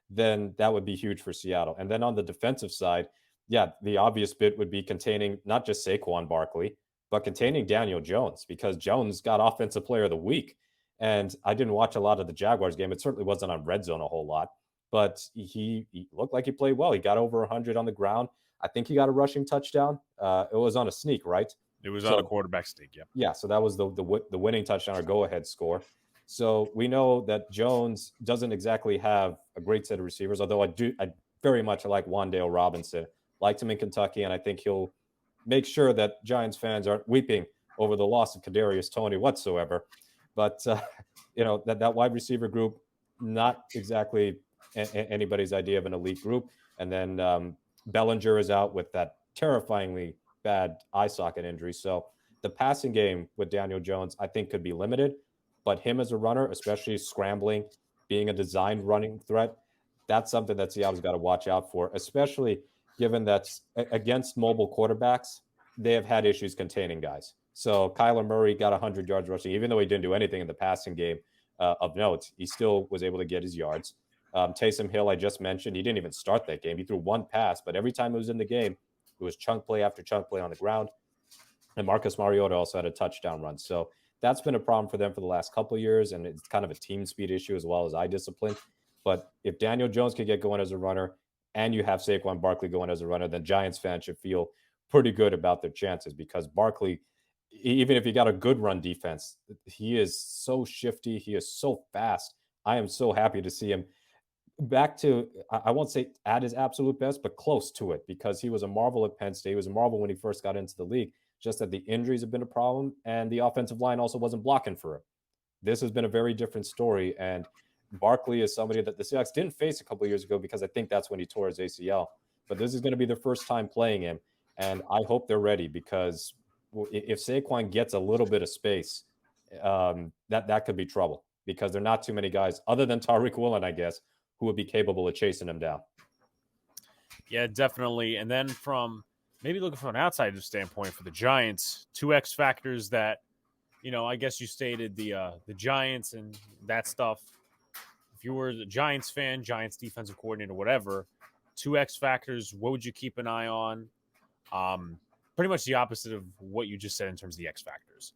Speaker 2: then that would be huge for Seattle. And then on the defensive side, yeah, the obvious bit would be containing not just Saquon Barkley, but containing Daniel Jones, because Jones got Offensive Player of the Week. And I didn't watch a lot of the Jaguars game. It certainly wasn't on Red Zone a whole lot, but he looked like he played well. He got over 100 on the ground. I think he got a rushing touchdown. It was on a sneak, right?
Speaker 3: It was on a
Speaker 2: So
Speaker 3: quarterback sneak, yeah.
Speaker 2: yeah, so that was the winning touchdown or go ahead score. So we know that Jones doesn't exactly have a great set of receivers, although I very much like Wan'Dale Robinson, liked him in Kentucky, and I think he'll make sure that Giants fans aren't weeping over the loss of Kadarius Toney whatsoever. But that wide receiver group, not exactly anybody's idea of an elite group. And then Bellinger is out with that terrifyingly bad eye socket injury. So the passing game with Daniel Jones, I think, could be limited. But him as a runner, especially scrambling, being a designed running threat, that's something that Seattle's got to watch out for, especially given that against mobile quarterbacks, they have had issues containing guys. So Kyler Murray got 100 yards rushing, even though he didn't do anything in the passing game of note. He still was able to get his yards. Taysom Hill, I just mentioned, he didn't even start that game. He threw one pass, but every time he was in the game, it was chunk play after chunk play on the ground. And Marcus Mariota also had a touchdown run. So that's been a problem for them for the last couple of years, and it's kind of a team speed issue as well as eye discipline. But if Daniel Jones can get going as a runner and you have Saquon Barkley going as a runner, then Giants fans should feel pretty good about their chances, because Barkley, even if he got a good run defense, he is so shifty. He is so fast. I am so happy to see him back to, I won't say at his absolute best, but close to it, because he was a marvel at Penn State. He was a marvel when he first got into the league, just that the injuries have been a problem and the offensive line also wasn't blocking for him. This has been a very different story. And Barkley is somebody that the Seahawks didn't face a couple of years ago, because I think that's when he tore his ACL. But this is going to be their first time playing him. And I hope they're ready, because if Saquon gets a little bit of space, that could be trouble, because there are not too many guys other than Tariq Woolen, I guess, who would be capable of chasing him down.
Speaker 3: Yeah, definitely. And then from maybe looking from an outsider standpoint for the Giants, two X factors that, I guess you stated the Giants and that stuff. If you were the Giants fan, Giants defensive coordinator, whatever, two X factors, what would you keep an eye on? Pretty much the opposite of what you just said in terms of the X factors.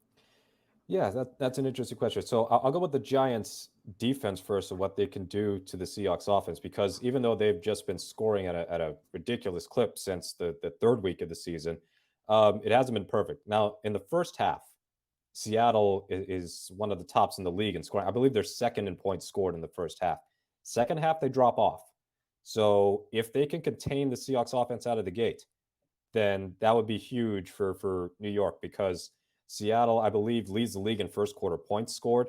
Speaker 2: Yeah, that's an interesting question. So I'll go with the Giants defense first, and what they can do to the Seahawks offense, because even though they've just been scoring at a ridiculous clip since the third week of the season, it hasn't been perfect. Now, in the first half, Seattle is one of the tops in the league in scoring. I believe they're second in points scored in the first half. Second half, they drop off. So if they can contain the Seahawks offense out of the gate, then that would be huge for New York, because Seattle, I believe, leads the league in first quarter points scored.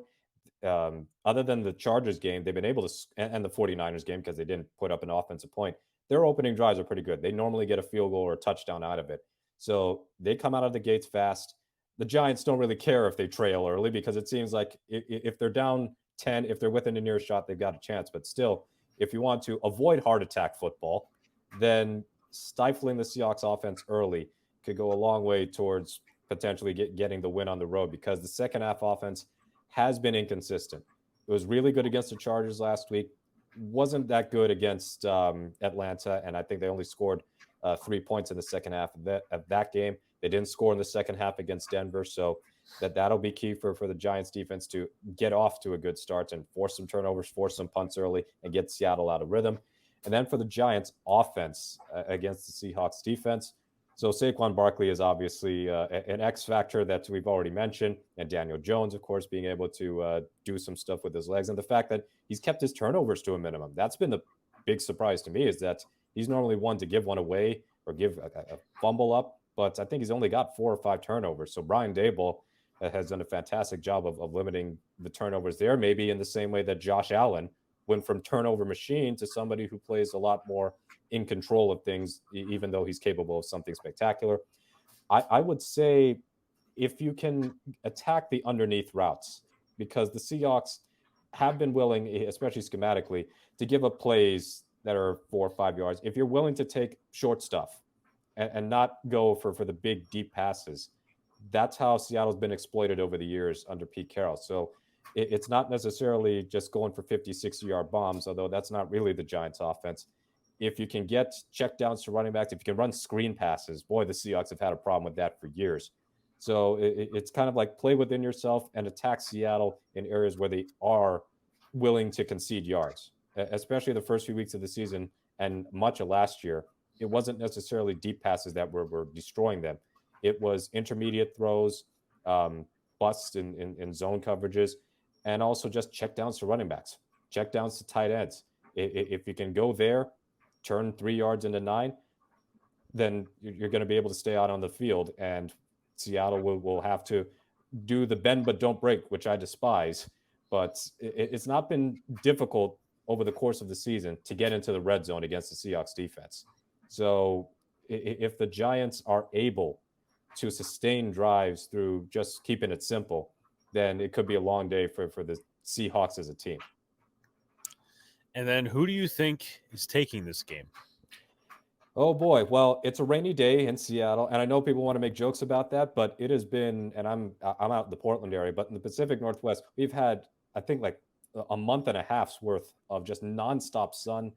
Speaker 2: Other than the Chargers game, they've been able to, and the 49ers game, because they didn't put up an offensive point, their opening drives are pretty good. They normally get a field goal or a touchdown out of it. So they come out of the gates fast. The Giants don't really care if they trail early, because it seems like if they're down 10, if they're within a near shot, they've got a chance. But still, if you want to avoid heart attack football, then stifling the Seahawks offense early could go a long way towards potentially getting the win on the road, because the second half offense has been inconsistent. It was really good against the Chargers last week. Wasn't that good against Atlanta, and I think they only scored 3 points in the second half of that game. They didn't score in the second half against Denver, so that'll be key for the Giants defense to get off to a good start and force some turnovers, force some punts early, and get Seattle out of rhythm. And then for the Giants offense against the Seahawks defense, so Saquon Barkley is obviously an X factor that we've already mentioned, and Daniel Jones, of course, being able to do some stuff with his legs, and the fact that he's kept his turnovers to a minimum. That's been the big surprise to me, is that he's normally one to give one away or give a fumble up, but I think he's only got 4 or 5 turnovers. So Brian Daboll has done a fantastic job of limiting the turnovers there, maybe in the same way that Josh Allen went from turnover machine to somebody who plays a lot more in control of things, even though he's capable of something spectacular. I would say if you can attack the underneath routes, because the Seahawks have been willing, especially schematically, to give up plays that are 4 or 5 yards. If you're willing to take short stuff and not go for the big, deep passes, that's how Seattle's been exploited over the years under Pete Carroll. So it's not necessarily just going for 50, 60-yard bombs, although that's not really the Giants' offense. If you can get checkdowns to running backs, if you can run screen passes, boy, the Seahawks have had a problem with that for years. So it's kind of like play within yourself and attack Seattle in areas where they are willing to concede yards, especially the first few weeks of the season and much of last year. It wasn't necessarily deep passes that were destroying them. It was intermediate throws, busts in zone coverages, and also just checkdowns to running backs, checkdowns to tight ends. If you can go there, turn 3 yards into 9, then you're going to be able to stay out on the field. And Seattle will have to do the bend but don't break, which I despise. But it's not been difficult over the course of the season to get into the red zone against the Seahawks defense. So if the Giants are able to sustain drives through just keeping it simple, then it could be a long day for the Seahawks as a team.
Speaker 3: And then who do you think is taking this game?
Speaker 2: Oh boy, well, it's a rainy day in Seattle, and I know people want to make jokes about that, but it has been, and I'm out in the Portland area, but in the Pacific Northwest, we've had, I think, like a month and a half's worth of just nonstop sun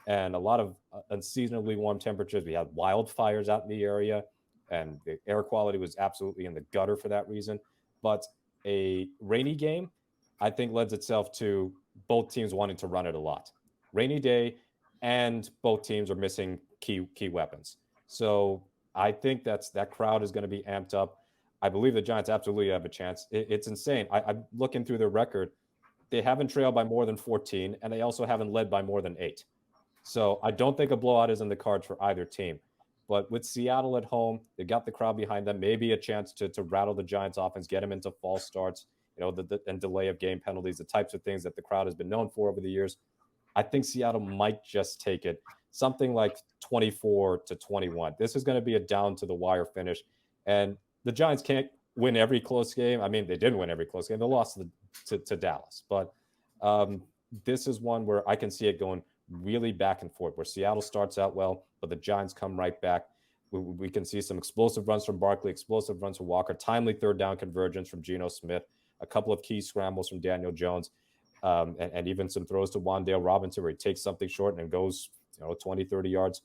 Speaker 2: and a lot of unseasonably warm temperatures. We had wildfires out in the area, and the air quality was absolutely in the gutter for that reason. But a rainy game, I think, lends itself to both teams wanting to run it a lot. Rainy day, and both teams are missing key weapons. So I think that crowd is going to be amped up. I believe the Giants absolutely have a chance. It's insane. I'm looking through their record. They haven't trailed by more than 14, and they also haven't led by more than 8. So I don't think a blowout is in the cards for either team. But with Seattle at home, they got the crowd behind them, maybe a chance to rattle the Giants offense, get them into false starts, and delay of game penalties, the types of things that the crowd has been known for over the years. I think Seattle might just take it, something like 24-21. This is going to be a down to the wire finish, and the Giants can't win every close game. I mean, they didn't win every close game; they lost to Dallas. But this is one where I can see it going really back and forth, where Seattle starts out well, but the Giants come right back. We can see some explosive runs from Barkley, explosive runs from Walker, timely third down convergence from Geno Smith, a couple of key scrambles from Daniel Jones. And even some throws to Wan'Dale Robinson where he takes something short and goes 20, 30 yards.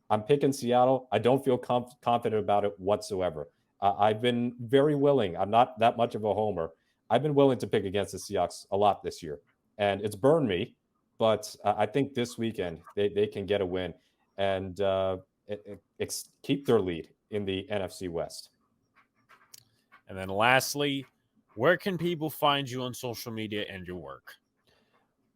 Speaker 2: I'm picking Seattle. I don't feel confident about it whatsoever. I've been very willing. I'm not that much of a homer. I've been willing to pick against the Seahawks a lot this year, and it's burned me. But I think this weekend they can get a win and keep their lead in the NFC West.
Speaker 3: And then lastly, where can people find you on social media and your work?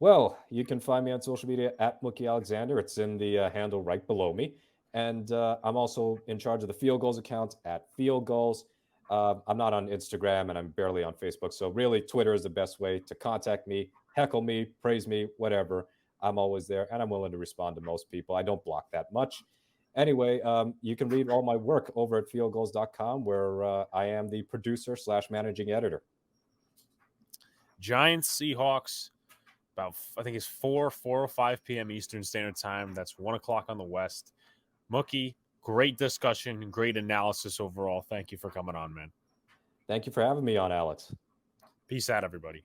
Speaker 2: Well, you can find me on social media at Mookie Alexander. It's in the handle right below me. And I'm also in charge of the Field Goals account at Field Goals. I'm not on Instagram and I'm barely on Facebook. So really, Twitter is the best way to contact me, heckle me, praise me, whatever. I'm always there, and I'm willing to respond to most people. I don't block that much. Anyway, you can read all my work over at fieldgoals.com, where I am the producer / managing editor.
Speaker 3: Giants, Seahawks, about, I think it's 4:05 p.m. Eastern Standard Time. That's 1 o'clock on the West. Mookie, great discussion, great analysis overall. Thank you for coming on, man.
Speaker 2: Thank you for having me on, Alex.
Speaker 3: Peace out, everybody.